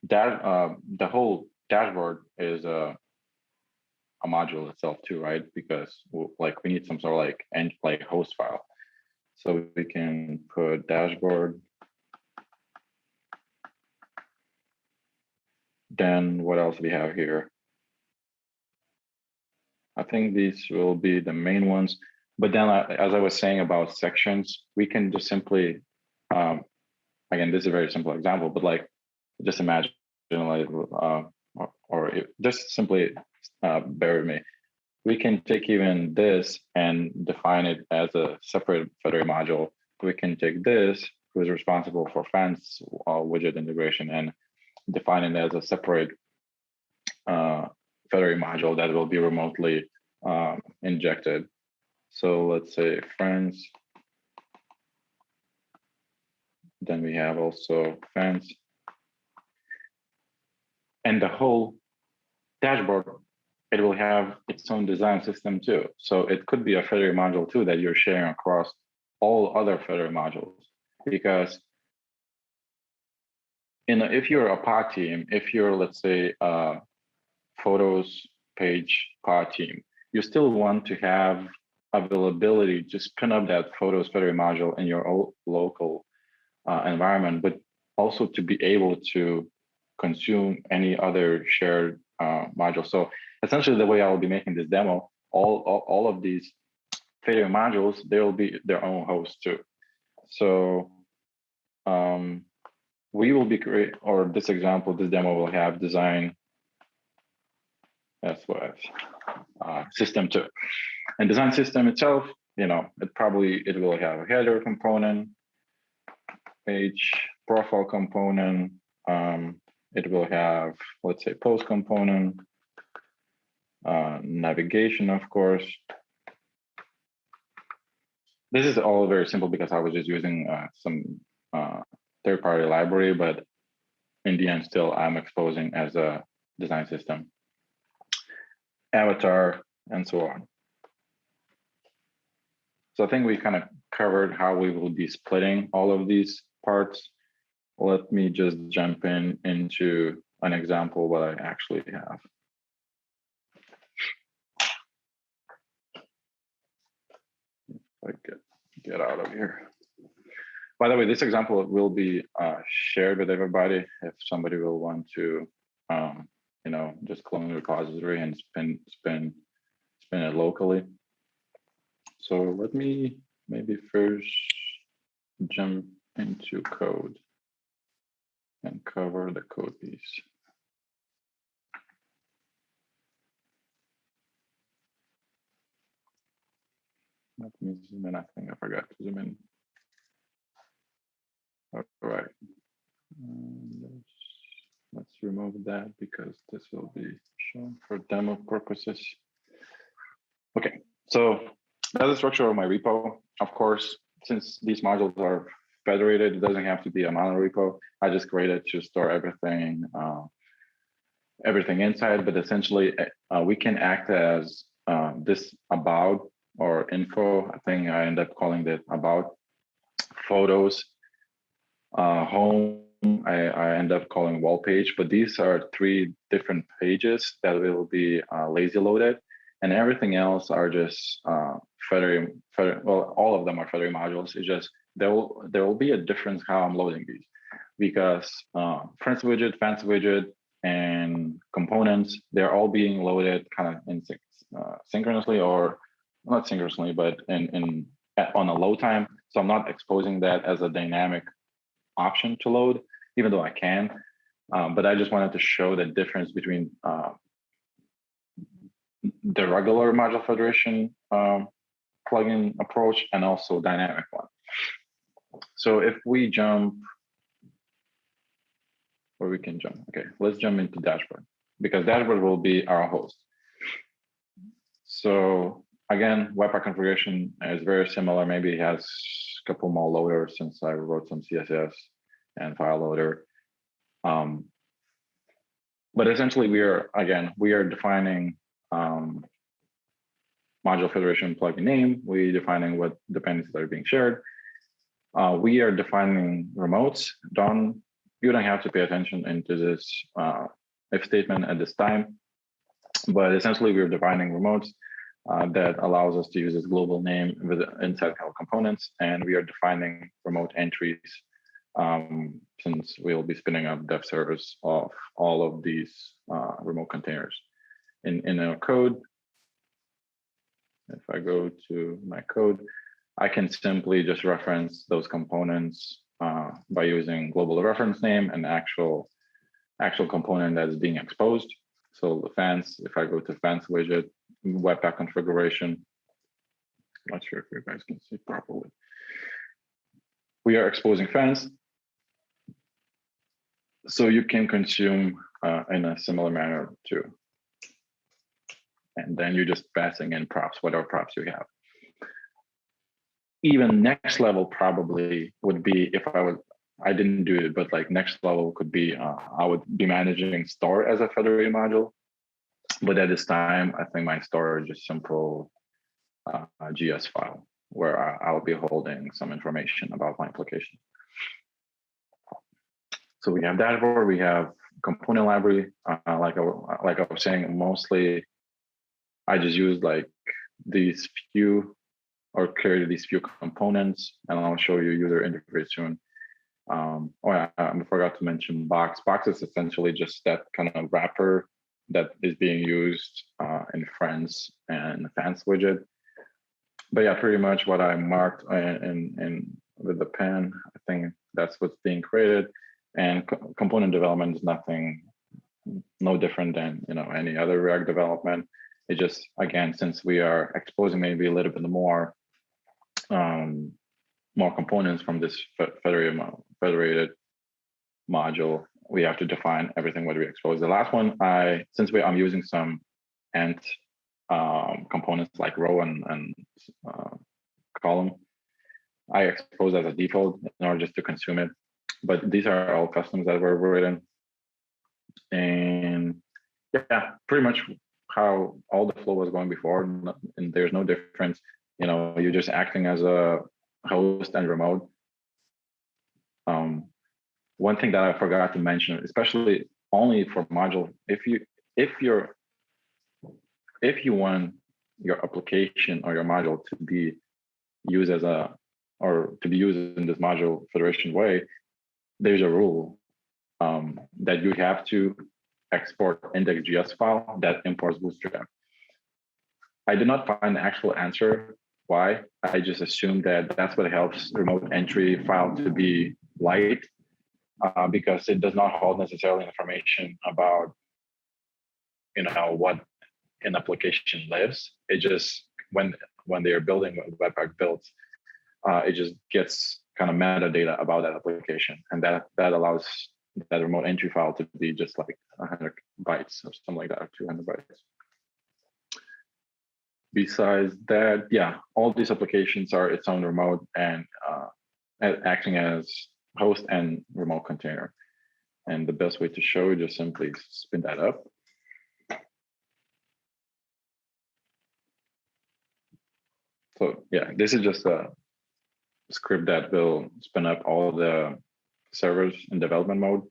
that the whole dashboard is a module itself too, right? Because like we need some sort of like host file. So we can put dashboard. Then what else we have here? I think these will be the main ones. But then as I was saying about sections, we can just simply, again, this is a very simple example, but like just imagine like just simply bear with me. We can take even this and define it as a separate Fedora module. We can take this, who is responsible for fence widget integration, and define it as a separate Fedora module that will be remotely injected. So let's say friends. Then we have also fence. And the whole dashboard, it will have its own design system too. So it could be a Fedora module too that you're sharing across all other Fedora modules. Because if you're a pod team, if you're, let's say, photos page pod team, you still want to have availability to spin up that photos Fedora module in your local environment, but also to be able to consume any other shared module. So essentially, the way I will be making this demo, all of these Fedora modules, they will be their own host too. So we will be this example, this demo will have design system too. And design system itself, it will have a header component, page profile component. It will have, let's say, post component, navigation, of course. This is all very simple because I was just using some third-party library, but in the end, still I'm exposing as a design system, avatar, and so on. So I think we kind of covered how we will be splitting all of these parts. Let me just jump into an example what I actually have. If I get out of here. By the way, this example will be shared with everybody if somebody will want to, just clone the repository and spin it locally. So let me maybe first jump into code and cover the code piece. Let me zoom in. I think I forgot to zoom in. All right. Let's remove that because this will be shown for demo purposes. Okay, so that's the structure of my repo. Of course, since these modules are federated, it doesn't have to be a mono repo. I just created to store everything inside, but essentially we can act as this about or info. I think I end up calling it about, photos, home, I end up calling wall page, but these are 3 different pages that will be lazy loaded, and everything else are just Fedora, well, all of them are Fedora modules. It's just there will be a difference how I'm loading these, because friends widget, fans widget, and components, they're all being loaded kind of in synchronously, or not synchronously, but on a load time. So I'm not exposing that as a dynamic option to load, even though I can. But I just wanted to show the difference between the regular module federation plugin approach and also dynamic one. So if we jump, or we can jump, okay, let's jump into dashboard, because dashboard will be our host. So again, Webpack configuration is very similar. Maybe it has a couple more loaders since I wrote some CSS and file loader. But essentially we are defining module federation plugin name. We're defining what dependencies are being shared. We are defining remotes. You don't have to pay attention into this if statement at this time, but essentially we're defining remotes that allows us to use this global name inside our components, and we are defining remote entries since we'll be spinning up dev service of all of these remote containers. In our code, if I go to my code, I can simply just reference those components by using global reference name and actual actual component that is being exposed. So the fence, if I go to fence widget, Webpack configuration, not sure if you guys can see properly. We are exposing fence. So you can consume in a similar manner too. And then you're just passing in props, whatever props you have. Even next level probably would be if I didn't do it, but like next level could be, I would be managing store as a federated module. But at this time, I think my store is just simple GS file where I'll be holding some information about my application. So we have dashboard, we have component library. Like I was saying, mostly I just use like these few or created these few components, and I'll show you user interface soon. I forgot to mention box. Box is essentially just that kind of wrapper that is being used in friends and fans widget. But yeah, pretty much what I marked in with the pen, I think that's what's being created. And component development is no different than any other React development. It just, again, since we are exposing maybe a little bit more components from this federated module, we have to define everything what we expose. The last one, I'm using some Ant components like row and column, I expose as a default in order just to consume it. But these are all customs that were written. And yeah, pretty much how all the flow was going before, and there's no difference. You're just acting as a host and remote. One thing that I forgot to mention, especially only for module, if you want your application or your module to be used in this module federation way, there's a rule that you have to export index.js file that imports Bootstrap. I did not find the actual answer why. I just assumed that that's what helps remote entry file to be light, because it does not hold necessarily information about what an application lives. It just when they are building what Webpack builds, it just gets kind of metadata about that application, and that allows that remote entry file to be just like 100 bytes or something like that, or 200 bytes. Besides that, yeah, all these applications are its own remote and acting as host and remote container. And the best way to show it, just simply spin that up. So yeah, this is just a script that will spin up all the servers in development mode.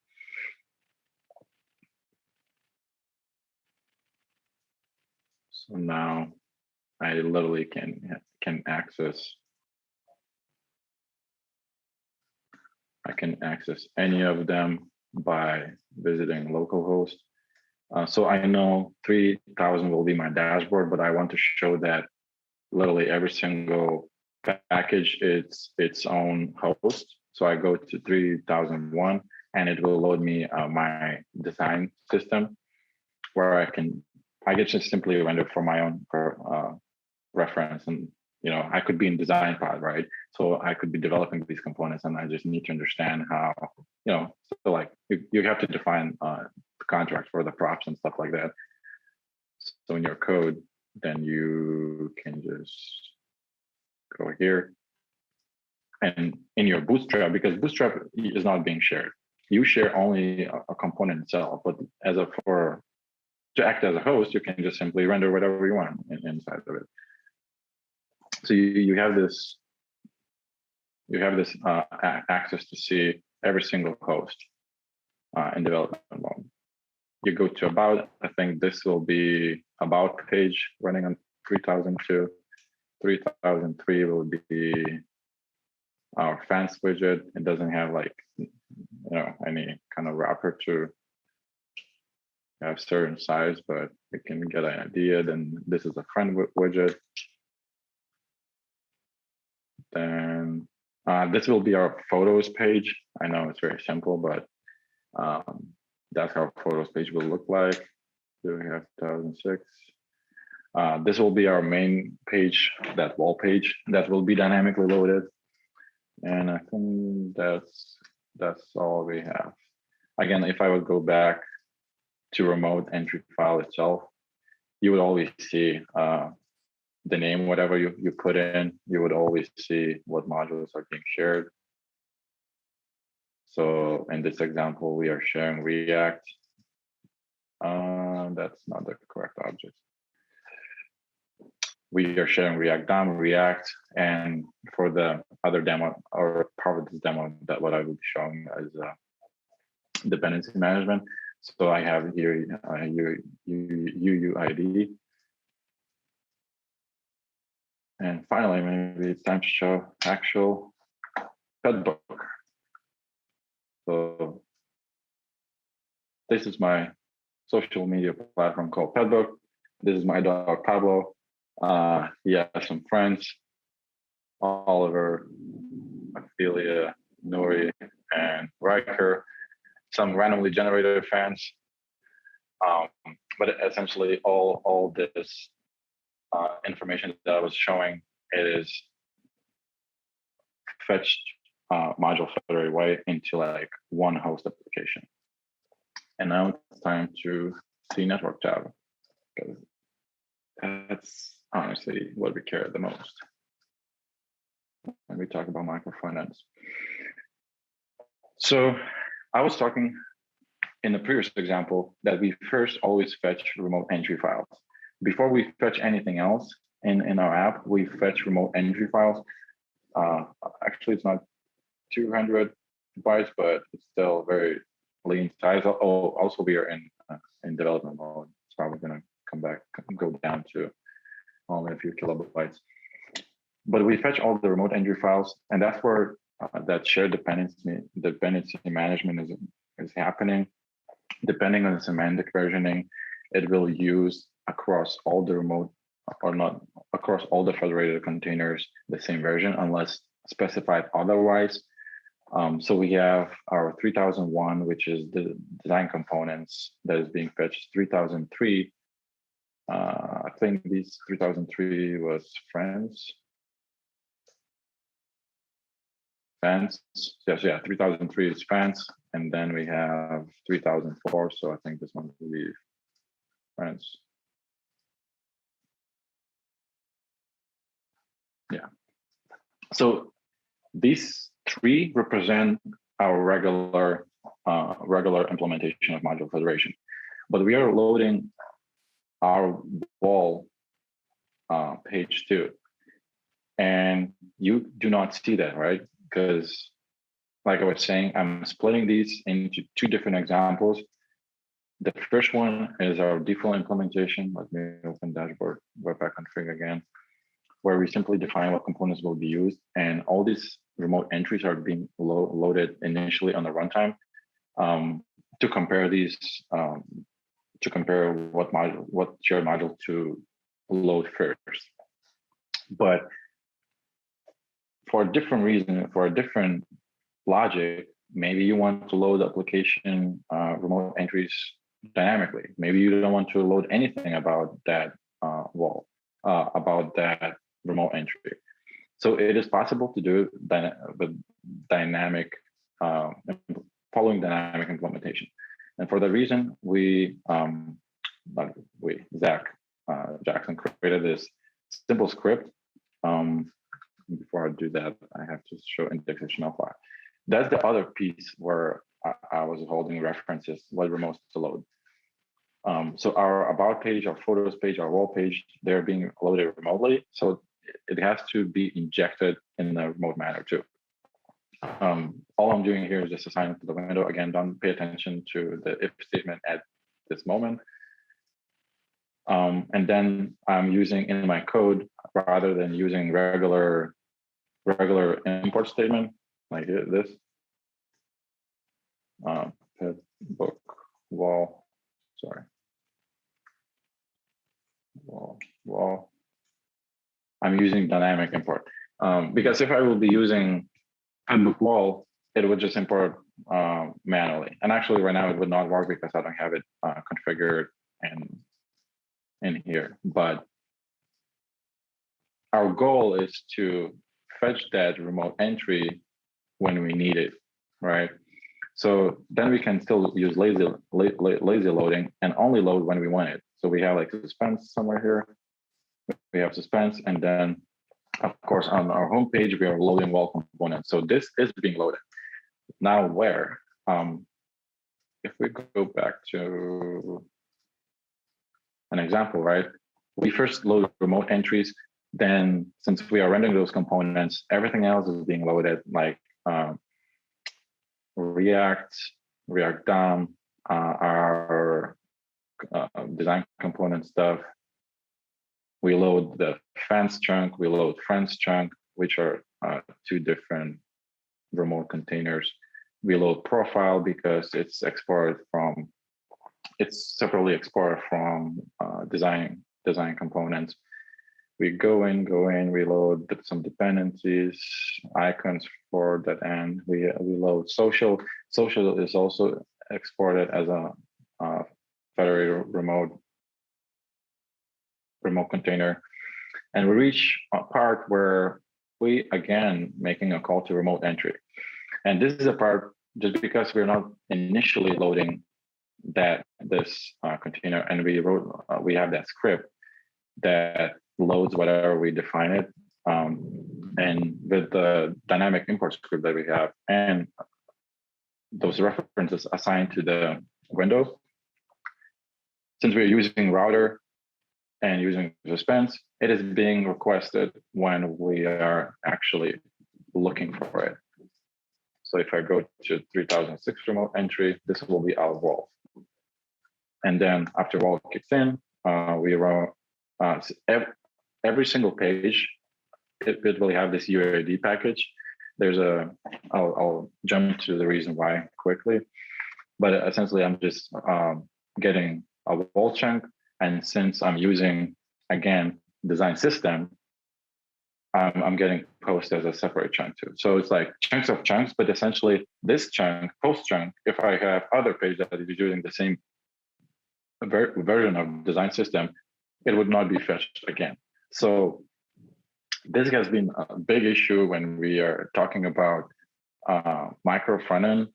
So now I literally can access. I can access any of them by visiting localhost. So I know 3000 will be my dashboard, but I want to show that literally every single package is its own host. So I go to 3001 and it will load me my design system where I can just simply render for my own reference. And I could be in design pod, right? So I could be developing these components, and I just need to understand how, so like you have to define the contracts for the props and stuff like that. So in your code, then you can just go here. And in your Bootstrap, because Bootstrap is not being shared, you share only a component itself, but to act as a host, you can just simply render whatever you want inside of it. So you have this access to see every single host in development mode. You go to about, I think this will be about page running on 3002. 3003 will be our fans widget. It doesn't have like any kind of wrapper to have certain size, but we can get an idea. Then this is a friend widget. Then this will be our photos page. I know it's very simple, but That's how photos page will look like. Here we have 2006. This will be our main page, that wall page that will be dynamically loaded. And I think that's all we have. Again, if I would go back to remote entry file itself, you would always see the name, whatever you put in, you would always see what modules are being shared. So in this example, we are sharing React. That's not the correct object. We are sharing React DOM, React, and for the other demo or part of this demo, that what I will be showing is dependency management. So I have here UUID. And finally, maybe it's time to show actual pet book. So this is my social media platform called Petbook. This is my dog Pablo. He has some friends, Oliver, Ophelia, Nori, and Riker, some randomly generated fans. But essentially all this information that I was showing, it is fetched module federated way into like one host application. And now it's time to see network tab, because that's honestly what we care the most when we talk about micro-frontends. So I was talking in the previous example that we first always fetch remote entry files. Before we fetch anything else in our app, we fetch remote entry files. Actually, it's not 200 bytes, but it's still very lean size. Oh, also we are in development mode. It's probably going to go down to only a few kilobytes. But we fetch all the remote entry files, and that's where that shared dependency management is happening. Depending on the semantic versioning, it will use across all the remote, or not across all the federated containers, the same version, unless specified otherwise. So we have our 3001, which is the design components that is being fetched. 3003, I think this 3003 was France. Yes, yeah, 3003 is France, and then we have 3004. So I think this one will be France. Yeah. So these three represent our regular implementation of module federation, but we are loading our wall page too, and you do not see that, right? Because like I was saying, I'm splitting these into two different examples. The first one is our default implementation. Let me open dashboard, Webpack config again, where we simply define what components will be used, and all these remote entries are being loaded initially on the runtime to compare these, to compare what shared module to load first. But for a different reason, for a different logic, maybe you want to load application remote entries dynamically. Maybe you don't want to load anything about that wall, about that remote entry. So it is possible to do with dynamic, following dynamic implementation. And for that reason, Zach Jackson created this simple script. Before I do that, I have to show indexation of file. That's the other piece where I was holding references, what remotes to load. So our about page, our photos page, our wall page, they're being loaded remotely. So it has to be injected in a remote manner too. All I'm doing here is just assign it to the window. Again, don't pay attention to the if statement at this moment. And then I'm using in my code, rather than using regular import statement like this, book wall, sorry, wall. I'm using dynamic import because if I will be using book wall, it would just import manually. And actually right now it would not work because I don't have it configured in here. But our goal is to fetch that remote entry when we need it, right? So then we can still use lazy loading and only load when we want it. So we have like suspense somewhere here. We have suspense, and then of course on our home page we are loading wall components. So this is being loaded. Now where? If we go back to an example, right? We first load remote entries. Then since we are rendering those components, everything else is being loaded, like React DOM, our design component stuff. We load the fence chunk, we load friends chunk, which are two different remote containers. We load profile because it's separately exported from design components. We go in, we load some dependencies, icons for that end. We load social. Social is also exported as a federated remote container. And we reach a part where we, again, making a call to remote entry. And this is a part just because we're not initially loading this container, and we have that script that loads whatever we define it. And with the dynamic import script that we have and those references assigned to the window, since we're using router and using suspense, it is being requested when we are actually looking for it. So if I go to 3006 remote entry, this will be our wall. And then after wall kicks in, we run every single page. It will have this UID package. I'll jump to the reason why quickly, but essentially I'm just getting a wall chunk. And since I'm using, again, design system, I'm getting post as a separate chunk too. So it's like chunks of chunks, but essentially this chunk, post chunk, if I have other page that is using the same version of design system, it would not be fetched again. So this has been a big issue when we are talking about micro frontend,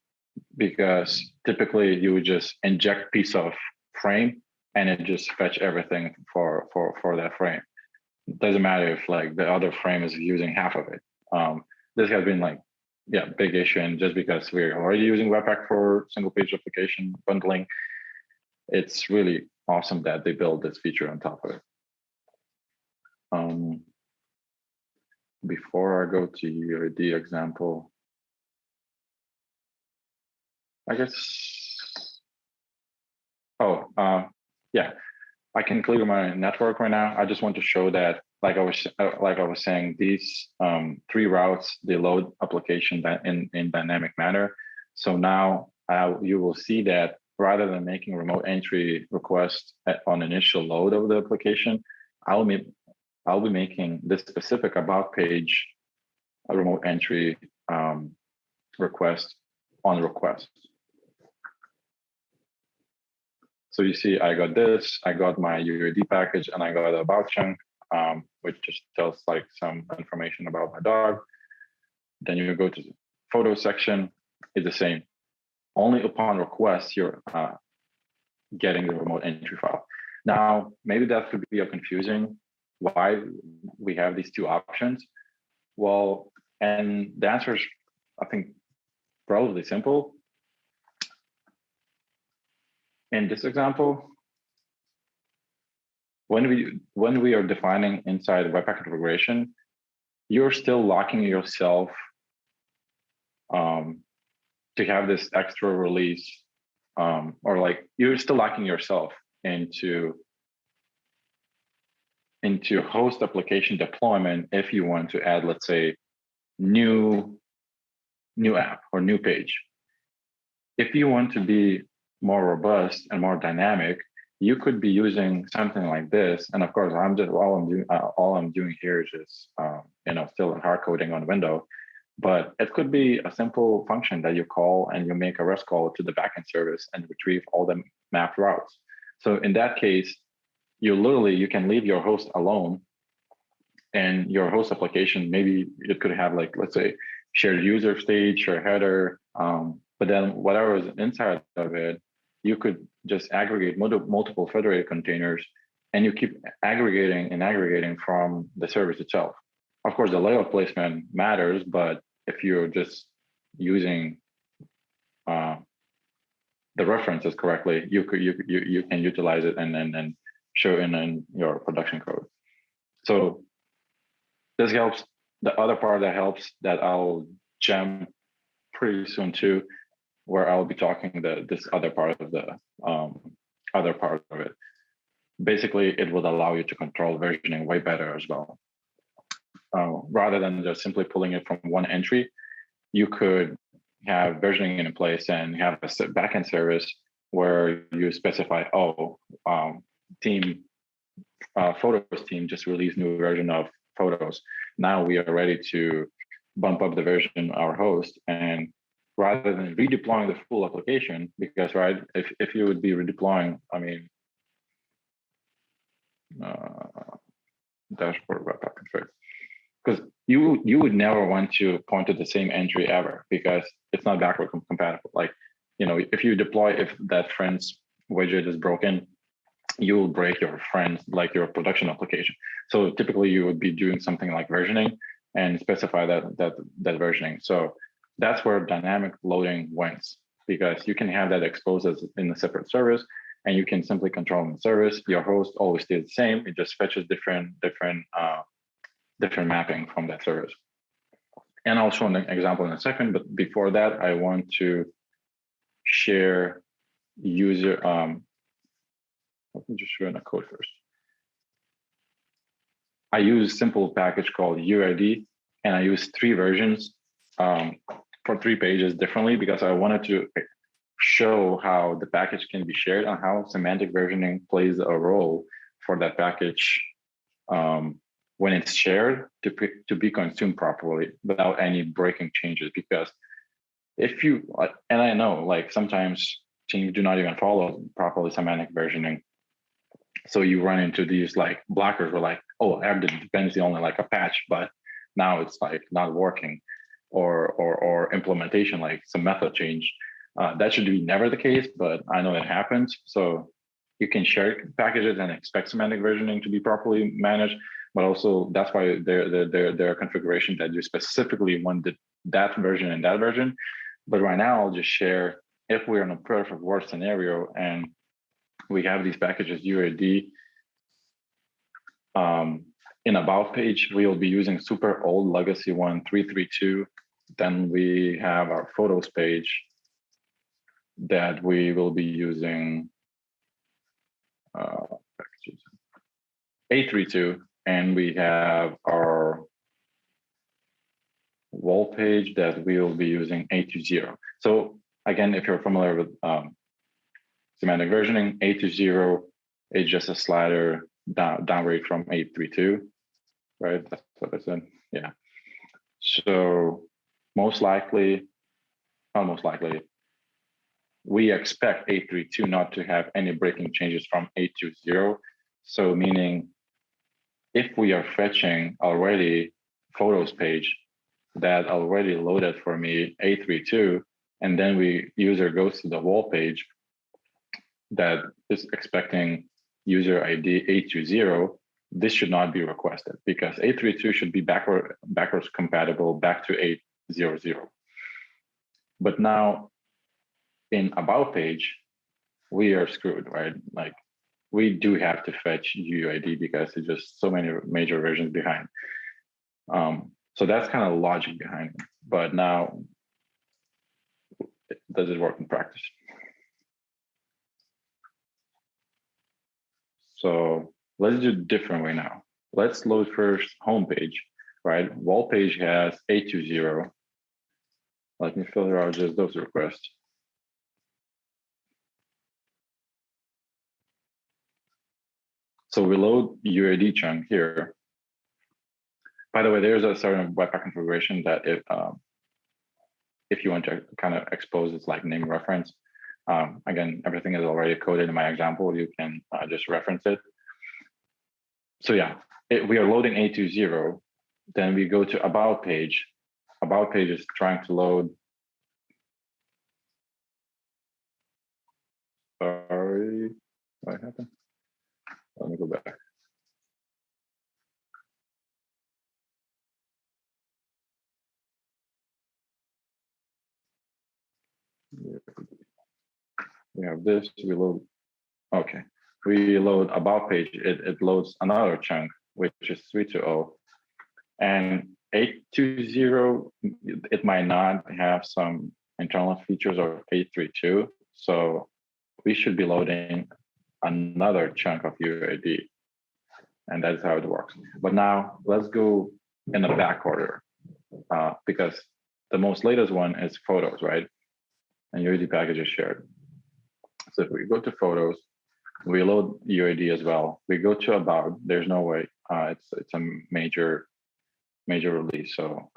because typically you would just inject piece of frame and it just fetch everything for that frame. It doesn't matter if like the other frame is using half of it. This has been like, big issue. And just because we're already using Webpack for single page application bundling, it's really awesome that they build this feature on top of it. Before I go to UID example, I guess, I can clear my network right now. I just want to show that, like I was saying, these 3 routes, they load application in dynamic manner. So now you will see that rather than making remote entry request on initial load of the application, I'll be making this specific about page a remote entry request on request. So you see, I got this, I got my UID package, and I got a about chunk, which just tells like some information about my dog. Then you go to the photo section, it's the same. Only upon request, you're getting the remote entry file. Now, maybe that could be confusing why we have these 2 options. Well, and the answer is, I think, relatively simple. In this example, when we are defining inside Webpack configuration, you're still locking yourself to have this extra release, or like you're still locking yourself into host application deployment if you want to add, let's say, new app or new page. If you want to be more robust and more dynamic, you could be using something like this. And of course, all I'm doing here is just still hard coding on window. But it could be a simple function that you call and you make a REST call to the backend service and retrieve all the mapped routes. So in that case, you can leave your host alone, and your host application, maybe it could have, like, let's say, shared user stage, shared header, but then whatever is inside of it, you could just aggregate multiple federated containers, and you keep aggregating from the service itself. Of course, the layout placement matters, but if you're just using the references correctly, you can utilize it and then show in your production code. So this helps. The other part that helps, that I'll jump pretty soon to, where I'll be talking this other part of it. Basically, it would allow you to control versioning way better as well. Rather than just simply pulling it from one entry, you could have versioning in place and have a backend service where you specify, photos team just released new version of photos. Now we are ready to bump up the version our host, and rather than redeploying the full application, because if you would be redeploying, dashboard Webpack config, because you would never want to point to the same entry ever, because it's not backward compatible. Like, if you deploy, if that friend's widget is broken, you will break your friends, like your production application. So typically you would be doing something like versioning and specify that versioning. So that's where dynamic loading wins, because you can have that exposed as in a separate service, and you can simply control the service. Your host always stays the same. It just fetches different mapping from that service. And I'll show an example in a second, but before that, I want to share user, let me just show in a code first. I use simple package called UID, and I use 3 versions for 3 pages differently, because I wanted to show how the package can be shared and how semantic versioning plays a role for that package when it's shared to be consumed properly without any breaking changes. Because if you, and I know, like, sometimes teams do not even follow properly semantic versioning. So you run into these like blockers where, like, I have the dependency only like a patch, but now it's like not working, or implementation, like some method change. That should be never the case, but I know it happens. So you can share packages and expect semantic versioning to be properly managed, but also that's why there are configurations that you specifically want that version and that version. But right now, I'll just share, if we're in a perfect worst scenario and we have these packages UID, in About page, we'll be using super old legacy one, 332. Then we have our photos page that we will be using 832, and we have our wall page that we will be using 820. So again, if you're familiar with semantic versioning, 820 is just a slider downgrade from 832, right? That's what I said. Yeah. So almost likely, we expect 832 not to have any breaking changes from 820. So meaning, if we are fetching already photos page that already loaded for me 832, and then user goes to the wall page that is expecting user ID 820, this should not be requested, because 832 should be backwards compatible back to 800. But now in About page, we are screwed, right? Like, we do have to fetch UID because it's just so many major versions behind. So that's kind of logic behind it. But now, does it work in practice? So let's do it a different way now. Let's load first homepage, right? Wall page has 820. Let me filter out just those requests. So we load UID chunk here. By the way, there's a certain Webpack configuration that if you want to kind of expose its like name reference. Again, everything is already coded in my example. You can just reference it. So yeah, we are loading A20. Then we go to About Page. About Page is trying to load. Sorry, what happened? Let me go back. We have this, we load, okay. We load About Page, it loads another chunk, which is 320. And 820, it might not have some internal features of 832. So we should be loading another chunk of UID. And that's how it works. But now let's go in the back order because the most latest one is photos, right? And UID package is shared. So if we go to photos, we load UID as well. We go to About, there's no way, it's a major release. So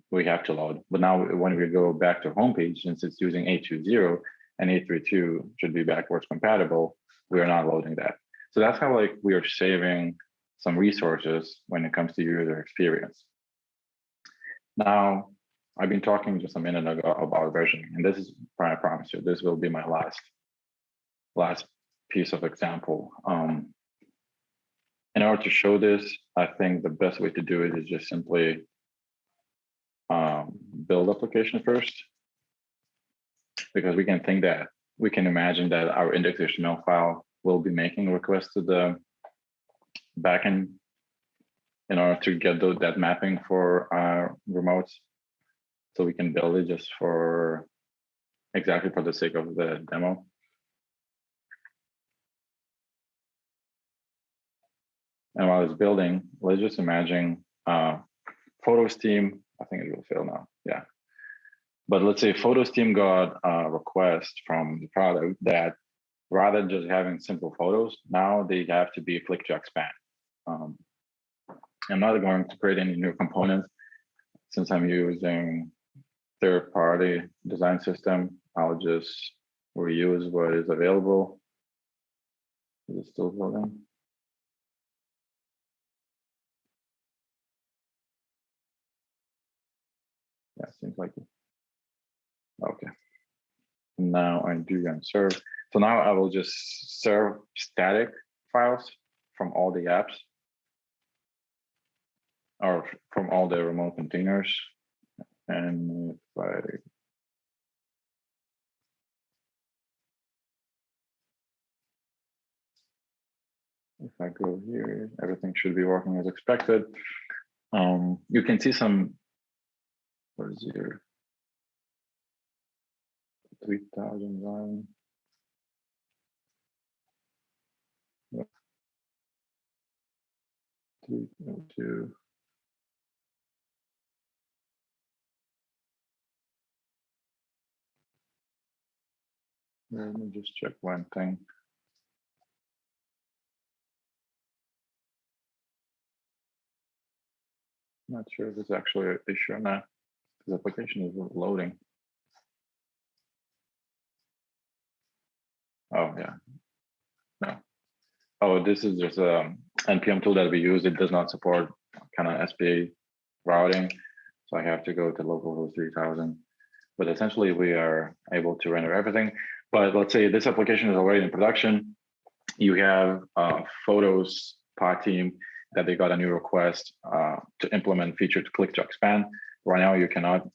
we have to load. But now when we go back to homepage, since it's using 820 and 832 should be backwards compatible, we are not loading that. So that's how like we are saving some resources when it comes to user experience. Now, I've been talking just a minute ago about versioning, and this is, I promise you, this will be my last piece of example. In order to show this, I think the best way to do it is just simply build application first, because we can imagine that our index.html file will be making requests to the backend in order to get that mapping for remotes. So we can build it just for exactly for the sake of the demo. And while it's building, let's just imagine Photos team, I think it will fail now, yeah. But let's say Photos team got a request from the product that rather than just having simple photos, now they have to be click to expand. I'm not going to create any new components since I'm using third-party design system. I'll just reuse what is available. Is it still building? Yeah, seems like it. Okay. Now I do and serve. So now I will just serve static files from all the apps or from all the remote containers. And if I go here, everything should be working as expected. You can see some, what is here? 3,000 line. Yep. 302. Let me just check one thing. Not sure if it's actually an issue or not. The application is loading. Oh yeah, no. Oh, this is just a NPM tool that we use. It does not support kind of SPA routing, so I have to go to localhost 3000. But essentially, we are able to render everything. But let's say this application is already in production. You have Photos pod team that they got a new request to implement feature to click to expand. Right now, you cannot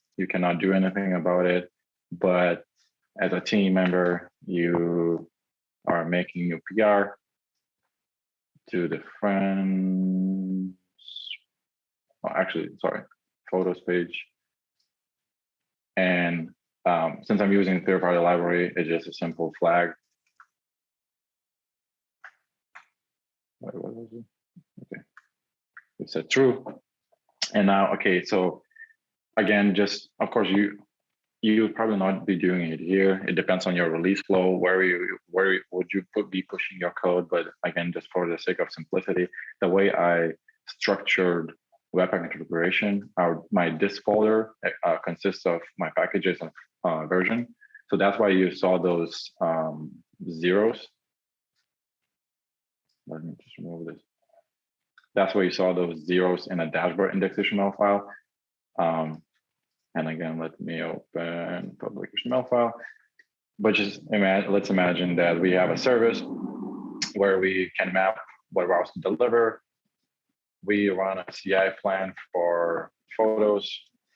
do anything about it. But as a team member, you are making your PR to the friends. Oh, actually, sorry, Photos page. And since I'm using third-party library, it's just a simple flag. What was it? Okay, it said true. And now, okay, so again, just of course you would probably not be doing it here. It depends on your release flow, where would you be pushing your code. But again, just for the sake of simplicity, the way I structured Webpack configuration, my disk folder consists of my packages and version. So that's why you saw those zeros. Let me just remove this. That's why you saw those zeros in a dashboard index.html file. And again, let me open public HTML file. But just let's imagine that we have a service where we can map what routes to deliver. We run a CI plan for photos.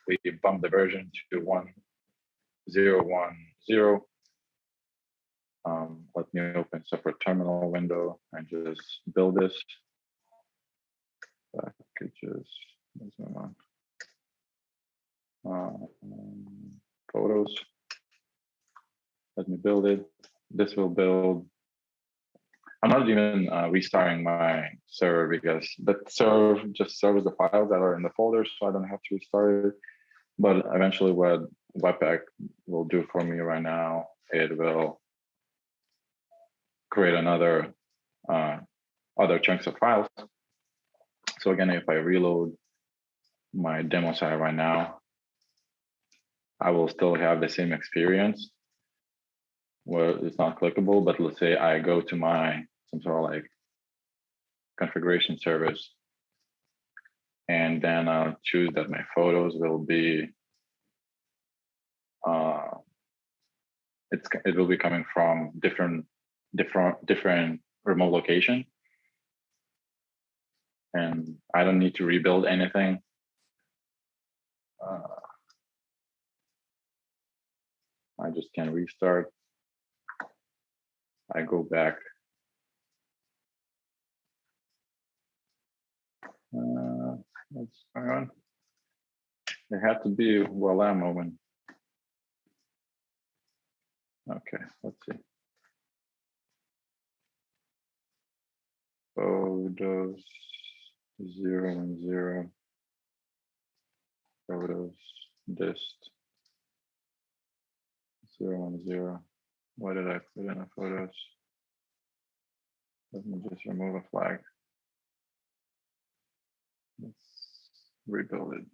We bump the version to 1010. Let me open a separate terminal window and just build this. Packages. Let's move on. Photos. Let me build it. This will build. I'm not even restarting my server because that server just serves the files that are in the folder, so I don't have to restart it. But eventually what Webpack will do for me right now, it will create another other chunks of files. So again, if I reload my demo site right now, I will still have the same experience where it's not clickable, but let's say I go to some sort of like configuration service, and then I'll choose that my photos will be, it will be coming from different remote location. And I don't need to rebuild anything. I just can restart. I go back. What's going on? There had to be while I'm moving. Okay, let's see. Photos 0 and 0. Photos dist 0 and 0. What did I put in the photos? Let me just remove a flag. Let's rebuild it.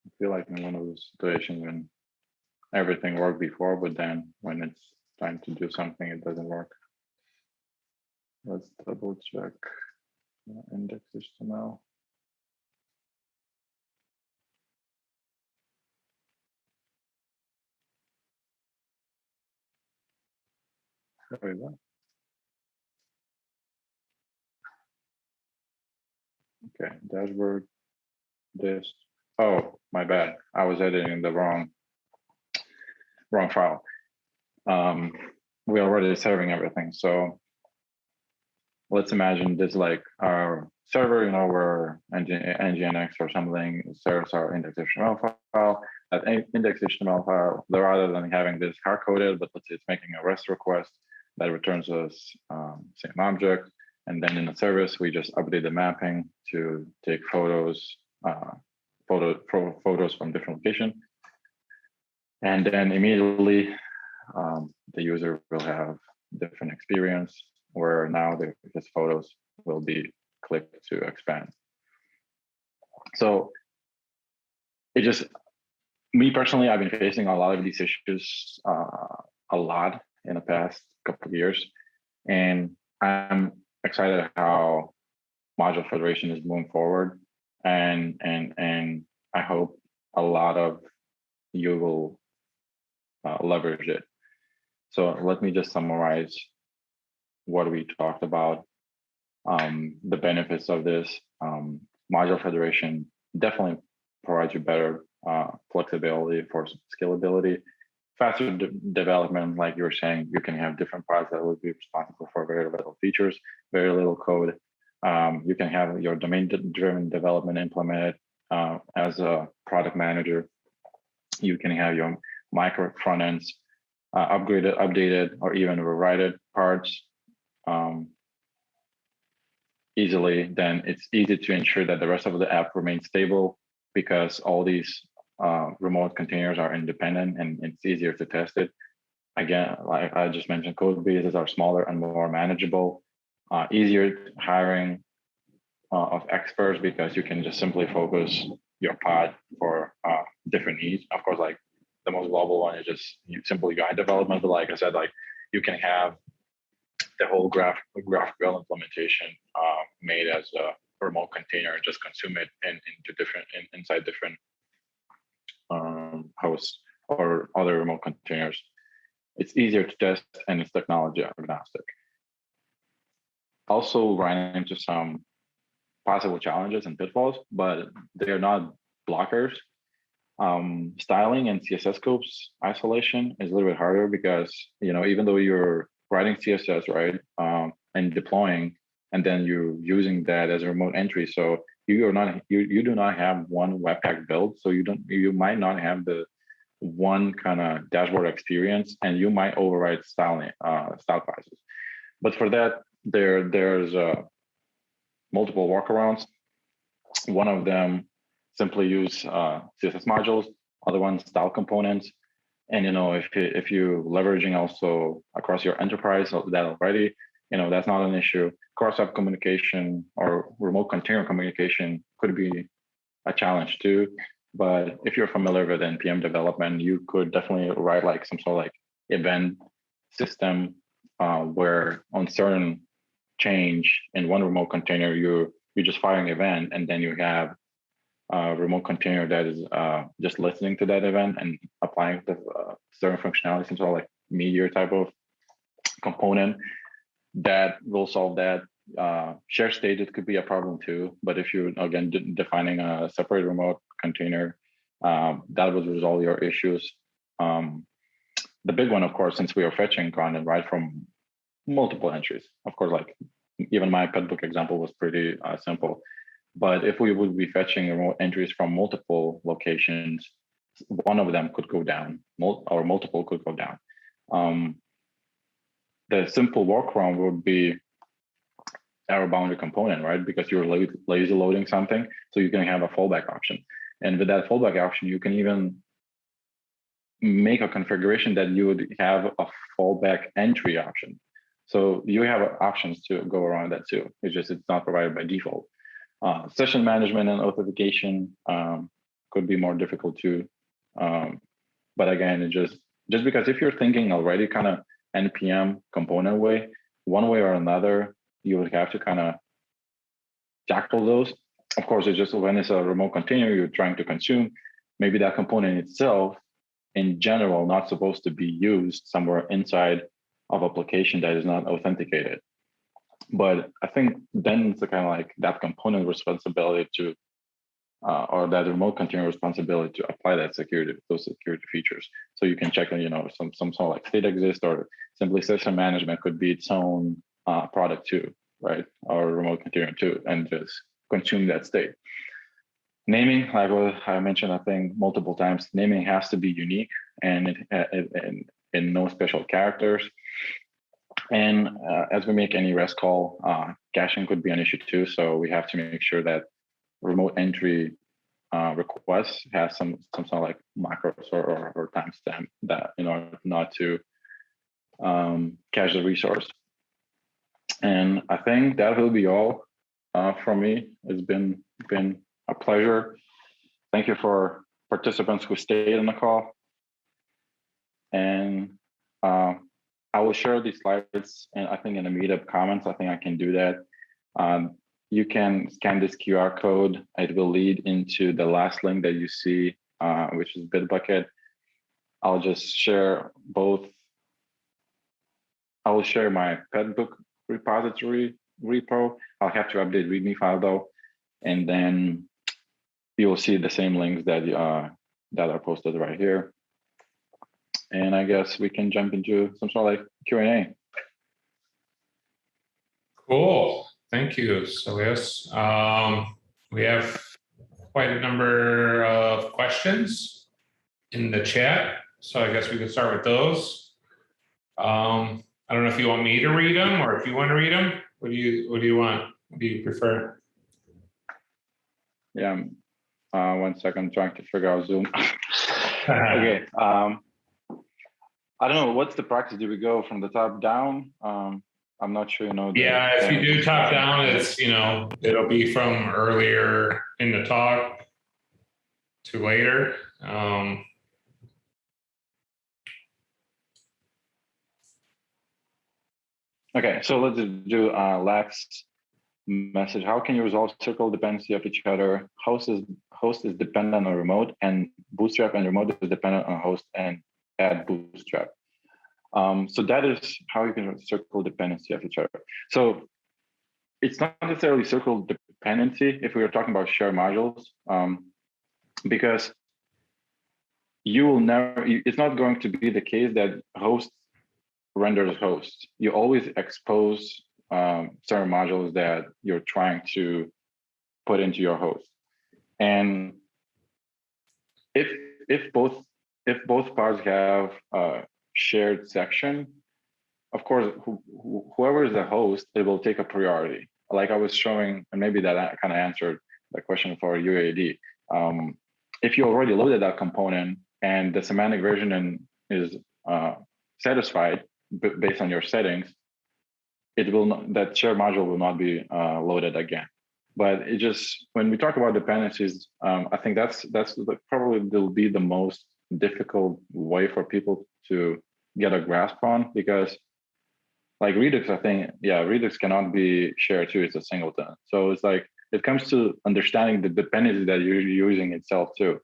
I feel like in one of those situations when everything worked before, but then when it's time to do something, it doesn't work. Let's double check index.html. There we go. Okay, dashboard, this. Oh, my bad. I was editing the wrong file. We're already serving everything. So let's imagine this like our server, where nginx or something serves our index.html file. That index.html file, rather than having this hard-coded, but let's say it's making a REST request that returns us same object. And then in the service, we just update the mapping to take photos, photos from different location. And then immediately the user will have different experience where now his photos will be clicked to expand. So it just, me personally, I've been facing a lot of these issues a lot in the past couple of years. And I'm excited how Module Federation is moving forward. And I hope a lot of you will leverage it. So let me just summarize what we talked about. The benefits of this. Module Federation definitely provides you better flexibility for scalability, faster development. Like you were saying, you can have different parts that will be responsible for very little features, very little code. You can have your domain-driven development implemented as a product manager. You can have your micro-frontends upgraded, updated, or even rewrite parts. easily, then it's easy to ensure that the rest of the app remains stable, because all these remote containers are independent and it's easier to test it. Again, like I just mentioned, code bases are smaller and more manageable, easier hiring of experts, because you can just simply focus your pod for different needs. Of course, like the most global one is just simple UI development, but like I said, like you can have the whole GraphQL implementation made as a remote container and just consume it inside different hosts or other remote containers. It's easier to test and it's technology agnostic. Also run into some possible challenges and pitfalls, but they're not blockers. Styling and CSS scopes isolation is a little bit harder, because even though you're writing CSS, right, and deploying, and then you're using that as a remote entry, so you do not have one Webpack build, so you might not have the one kind of dashboard experience, and you might override style classes. But for that, there's multiple workarounds. One of them, simply use CSS modules. Other one, style components. And if you're leveraging also across your enterprise that already, that's not an issue. Cross-app communication or remote container communication could be a challenge too. But if you're familiar with NPM development, you could definitely write like some sort of like event system where on certain change in one remote container, you're just firing event, and then you have a remote container that is just listening to that event and applying the certain functionality, some sort of like meteor type of component that will solve that. Share state, it could be a problem too, but if you're again defining a separate remote container, that would resolve your issues. The big one, of course, since we are fetching content right from multiple entries, of course, like even my pet book example was pretty simple. But if we would be fetching remote entries from multiple locations, one of them could go down, or multiple could go down. The simple workaround would be error boundary component, right? Because you're lazy loading something, so you can have a fallback option. And with that fallback option, you can even make a configuration that you would have a fallback entry option. So you have options to go around that too. It's not provided by default. Session management and authentication could be more difficult too. But again, it just because if you're thinking already kind of NPM component way, one way or another, you would have to kind of tackle those. Of course, it's just when it's a remote container you're trying to consume, maybe that component itself in general not supposed to be used somewhere inside of application that is not authenticated. But I think then it's kind of like that component responsibility to, or that remote container responsibility to apply those security features. So you can check, some sort of like state exist, or simply session management could be its own product too, right? Or remote container too, and just consume that state. Naming, like what I mentioned, I think multiple times, naming has to be unique and in no special characters. And as we make any REST call, caching could be an issue too. So we have to make sure that remote entry requests has some sort of like macros or timestamp that in order not to cache the resource. And I think that will be all from me. It's been a pleasure. Thank you for participants who stayed on the call. And I will share these slides, and I think in the meetup comments, I think I can do that. You can scan this QR code. It will lead into the last link that you see, which is Bitbucket. I'll just share both. I will share my pet book repository repo. I'll have to update README file though, and then you will see the same links that are posted right here. And I guess we can jump into some sort of like Q&A. Cool. Thank you, Saulius. We have quite a number of questions in the chat, so I guess we could start with those. I don't know if you want me to read them or if you want to read them. What do you want? do you prefer? Yeah. 1 second, trying to figure out Zoom. Okay. I don't know. What's the practice? Do we go from the top down? I'm not sure. Yeah, if you do top down, it's it'll be from earlier in the talk to later. Okay, so let's do Lax message. How can you resolve circle dependency of each other? Host is dependent on remote, and Bootstrap and remote is dependent on host and add Bootstrap. So that is how you can circle dependency of each other. So it's not necessarily circle dependency if we are talking about shared modules, because you will never. It's not going to be the case that host renders host. You always expose certain modules that you're trying to put into your host, and if both parts have a shared section, of course, whoever is the host, it will take a priority. Like I was showing, and maybe that kind of answered the question for UAD. If you already loaded that component and the semantic version is satisfied based on your settings, it will not, that shared module will not be loaded again. But it just, when we talk about dependencies, I think that's probably will be the most difficult way for people to get a grasp on, because like Redux, I think, yeah, Redux cannot be shared too. It's a singleton. So it's like, it comes to understanding the dependency that you're using itself too.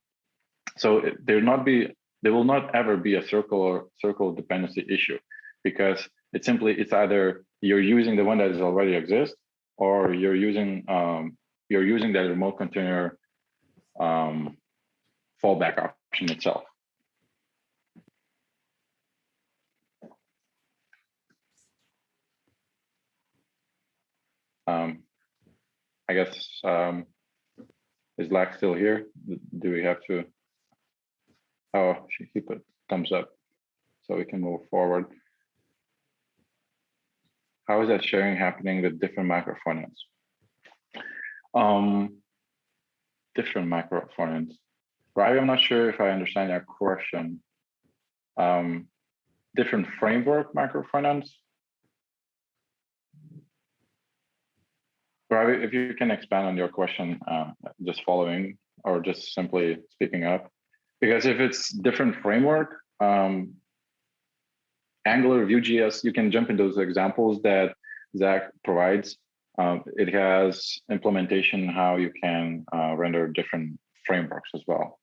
So there will not ever be a circle dependency issue, because it's either you're using the one that is already exists, or you're using that remote container fallback option itself. I guess, is Lax still here? Do we have to? Oh, he put thumbs up, so we can move forward. How is that sharing happening with different micro-frontends? Different micro-frontends. Ravi, I'm not sure if I understand your question. Different framework micro-frontends? Ravi, if you can expand on your question, just following or just simply speaking up. Because if it's different framework, Angular, Vue.js, you can jump into those examples that Zach provides. It has implementation how you can render different frameworks as well.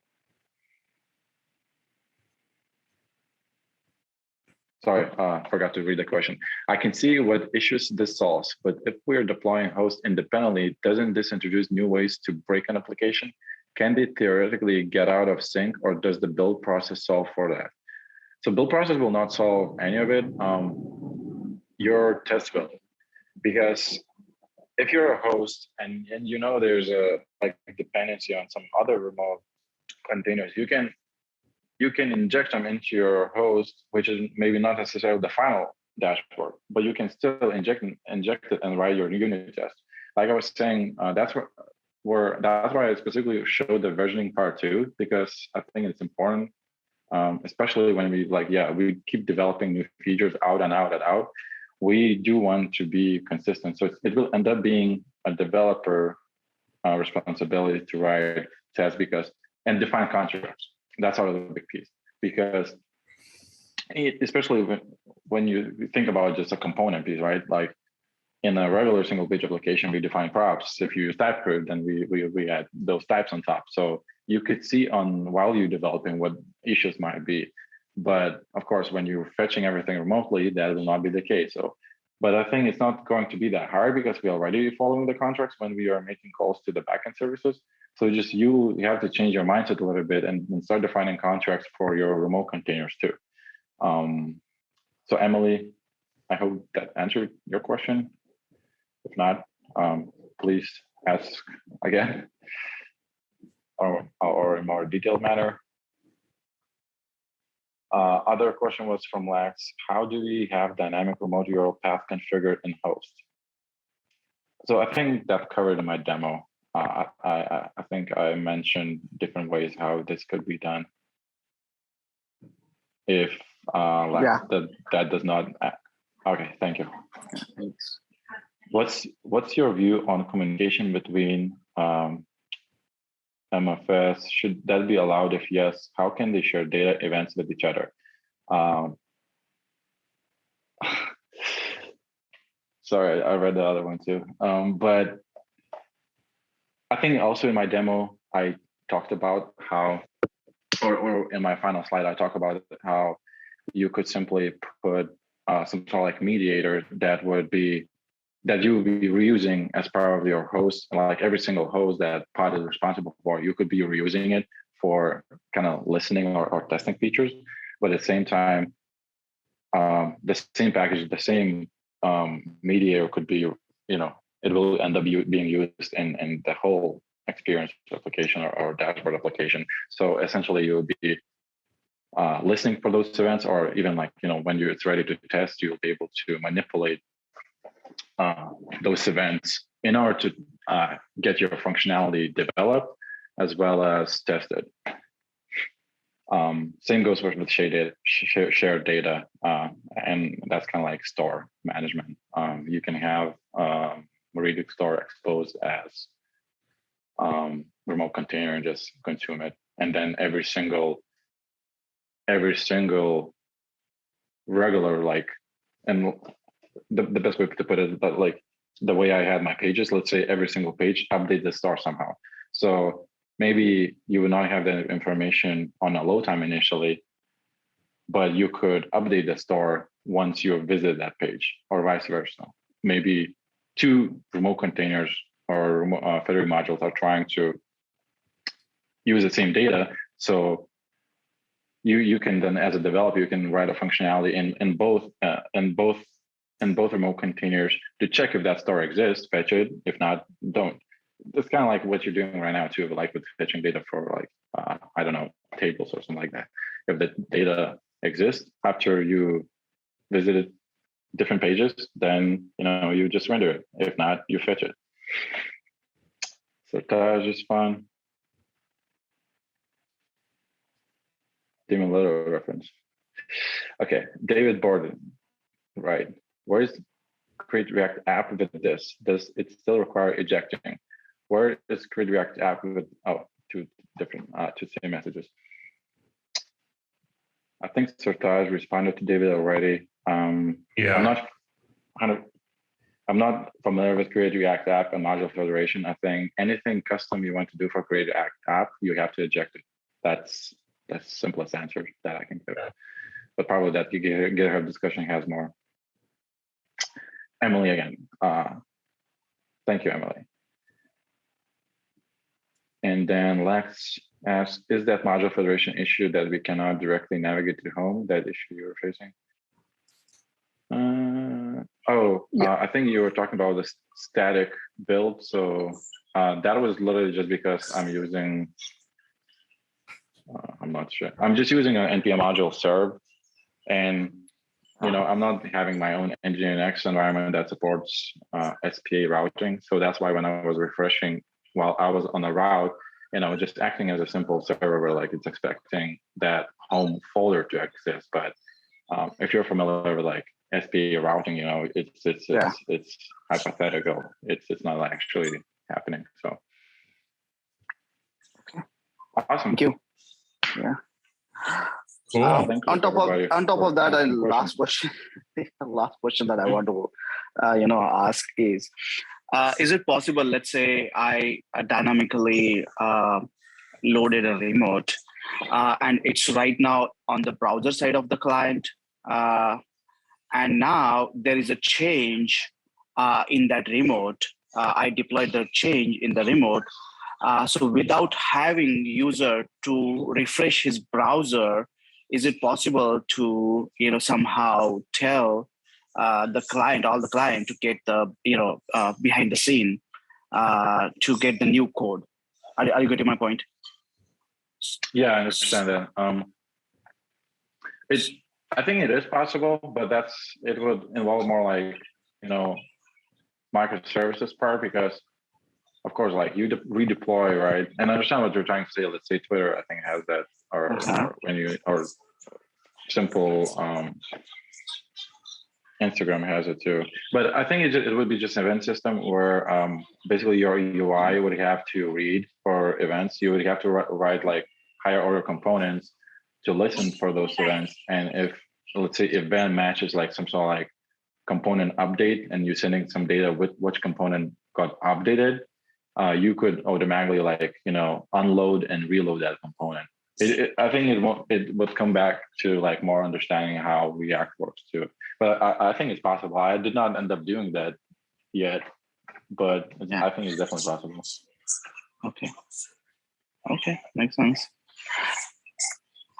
Sorry, forgot to read the question. I can see what issues this solves, but if we're deploying hosts independently, doesn't this introduce new ways to break an application? Can they theoretically get out of sync, or does the build process solve for that? So build process will not solve any of it. Your test will, because if you're a host and there's a dependency on some other remote containers, you can inject them into your host, which is maybe not necessarily the final dashboard, but you can still inject it and write your unit test. Like I was saying, that's why I specifically showed the versioning part too, because I think it's important, especially when we keep developing new features out and out and out. We do want to be consistent. So it will end up being a developer responsibility to write tests and define contracts. That's our big piece, because especially when you think about just a component piece, right? Like in a regular single page application, we define props. If you use TypeScript, then we add those types on top. So you could see while you're developing what issues might be. But of course, when you're fetching everything remotely, that will not be the case. But I think it's not going to be that hard, because we're already following the contracts when we are making calls to the backend services. So just you have to change your mindset a little bit and start defining contracts for your remote containers too. So Emily, I hope that answered your question. If not, please ask again or in more detailed manner. Other question was from Lax. How do we have dynamic remote URL path configured in host? So I think that covered in my demo. I think I mentioned different ways how this could be done. If that does not, okay, thank you. Thanks. What's your view on communication between MFS? Should that be allowed? If yes, how can they share data events with each other? Sorry, I read the other one too. But I think also in my demo, I talked about how, or in my final slide, I talk about how you could simply put some sort of like mediator that you would be reusing as part of your host. Like every single host that pod is responsible for, you could be reusing it for kind of listening or testing features. But at the same time, the same package, the same mediator could be, it will end up being used in the whole experience application or dashboard application. So essentially, you will be listening for those events, or even like, when it's ready to test, you'll be able to manipulate those events in order to get your functionality developed as well as tested. Same goes with shared data, and that's kind of like store management. You can have Redux store exposed as remote container and just consume it, and then every single regular, like, and the best way to put it, but like the way I had my pages, let's say every single page update the store somehow. So maybe you would not have that information on a load time initially, but you could update the store once you visit that page, or vice versa. Maybe two remote containers or Federated modules are trying to use the same data. So you can then, as a developer, you can write a functionality in both remote containers to check if that store exists, fetch it. If not, don't. It's kind of like what you're doing right now too, like with fetching data for like, I don't know, tables or something like that. If the data exists after you visited different pages, then you just render it. If not, you fetch it. Sortage is fun. Demon Little reference. Okay, David Borden, right? Where's create React app with this? Does it still require ejecting? Where is create React app with, two same messages? I think Sortage responded to David already. Yeah. I'm not familiar with create React app and module federation. I think anything custom you want to do for create React app, you have to eject it. That's the simplest answer that I can give. But probably that GitHub discussion has more. Emily again. Thank you, Emily. And then Lex asks, is that module federation issue that we cannot directly navigate to home, that issue you were facing? I think you were talking about the static build. So that was literally just because I'm using, I'm not sure. I'm just using an NPM module serve, and I'm not having my own Nginx environment that supports SPA routing. So that's why when I was refreshing while I was on a route, just acting as a simple server where like it's expecting that home folder to exist. But if you're familiar with like SPA routing, it's hypothetical. It's not actually happening. So awesome. Thank you. Yeah. Cool. On top of that, last question that I want to ask is it possible, let's say I dynamically loaded a remote and it's right now on the browser side of the client, and now there is a change in that remote. I deployed the change in the remote. So without having user to refresh his browser, is it possible to somehow tell the client to get the behind the scene to get the new code? Are you getting my point? Yeah, I understand that. I think it is possible, but it would involve more like microservices part, because of course, like you redeploy, right? And I understand what you're trying to say. Let's say Twitter, I think, has that, or when you, or simple Instagram has it too. But I think it would be just an event system where basically your UI would have to read for events. You would have to write like higher order components to listen for those events. And if, let's say, event matches like some sort of like component update, and you're sending some data with which component got updated, you could automatically, like, unload and reload that component. I think it would come back to like more understanding how React works too. But I think it's possible. I did not end up doing that yet, but I think it's definitely possible. Okay, makes sense.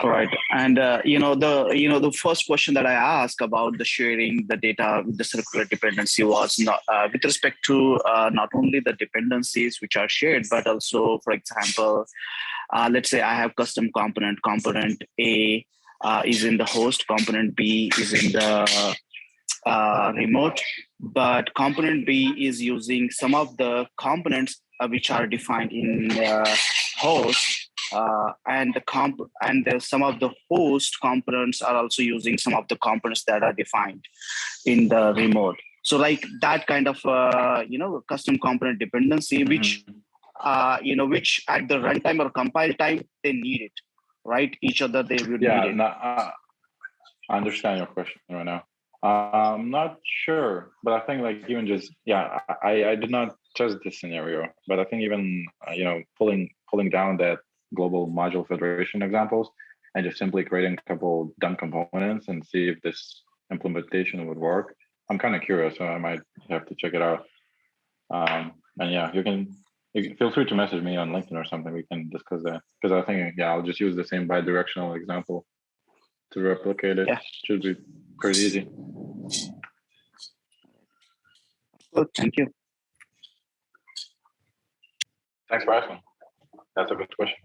All right, and the first question that I asked about the sharing the data with the circular dependency was not with respect to not only the dependencies which are shared, but also, for example, let's say I have custom component. Component A is in the host. Component B is in the remote, but component B is using some of the components which are defined in the host. And some of the host components are also using some of the components that are defined in the remote. So like that kind of custom component dependency, which which at the runtime or compile time they need it, right? Each other they would need it. I understand your question right now. I'm not sure, but I think like even just I did not test this scenario, but I think even pulling down that global module federation examples and just simply creating a couple dumb components and see if this implementation would work. I'm kind of curious, so I might have to check it out. And yeah, you can feel free to message me on LinkedIn or something. We can discuss that, because I think I'll just use the same bidirectional example to replicate it. Should be pretty easy. Good, thank you. Thanks for asking. That's a good question.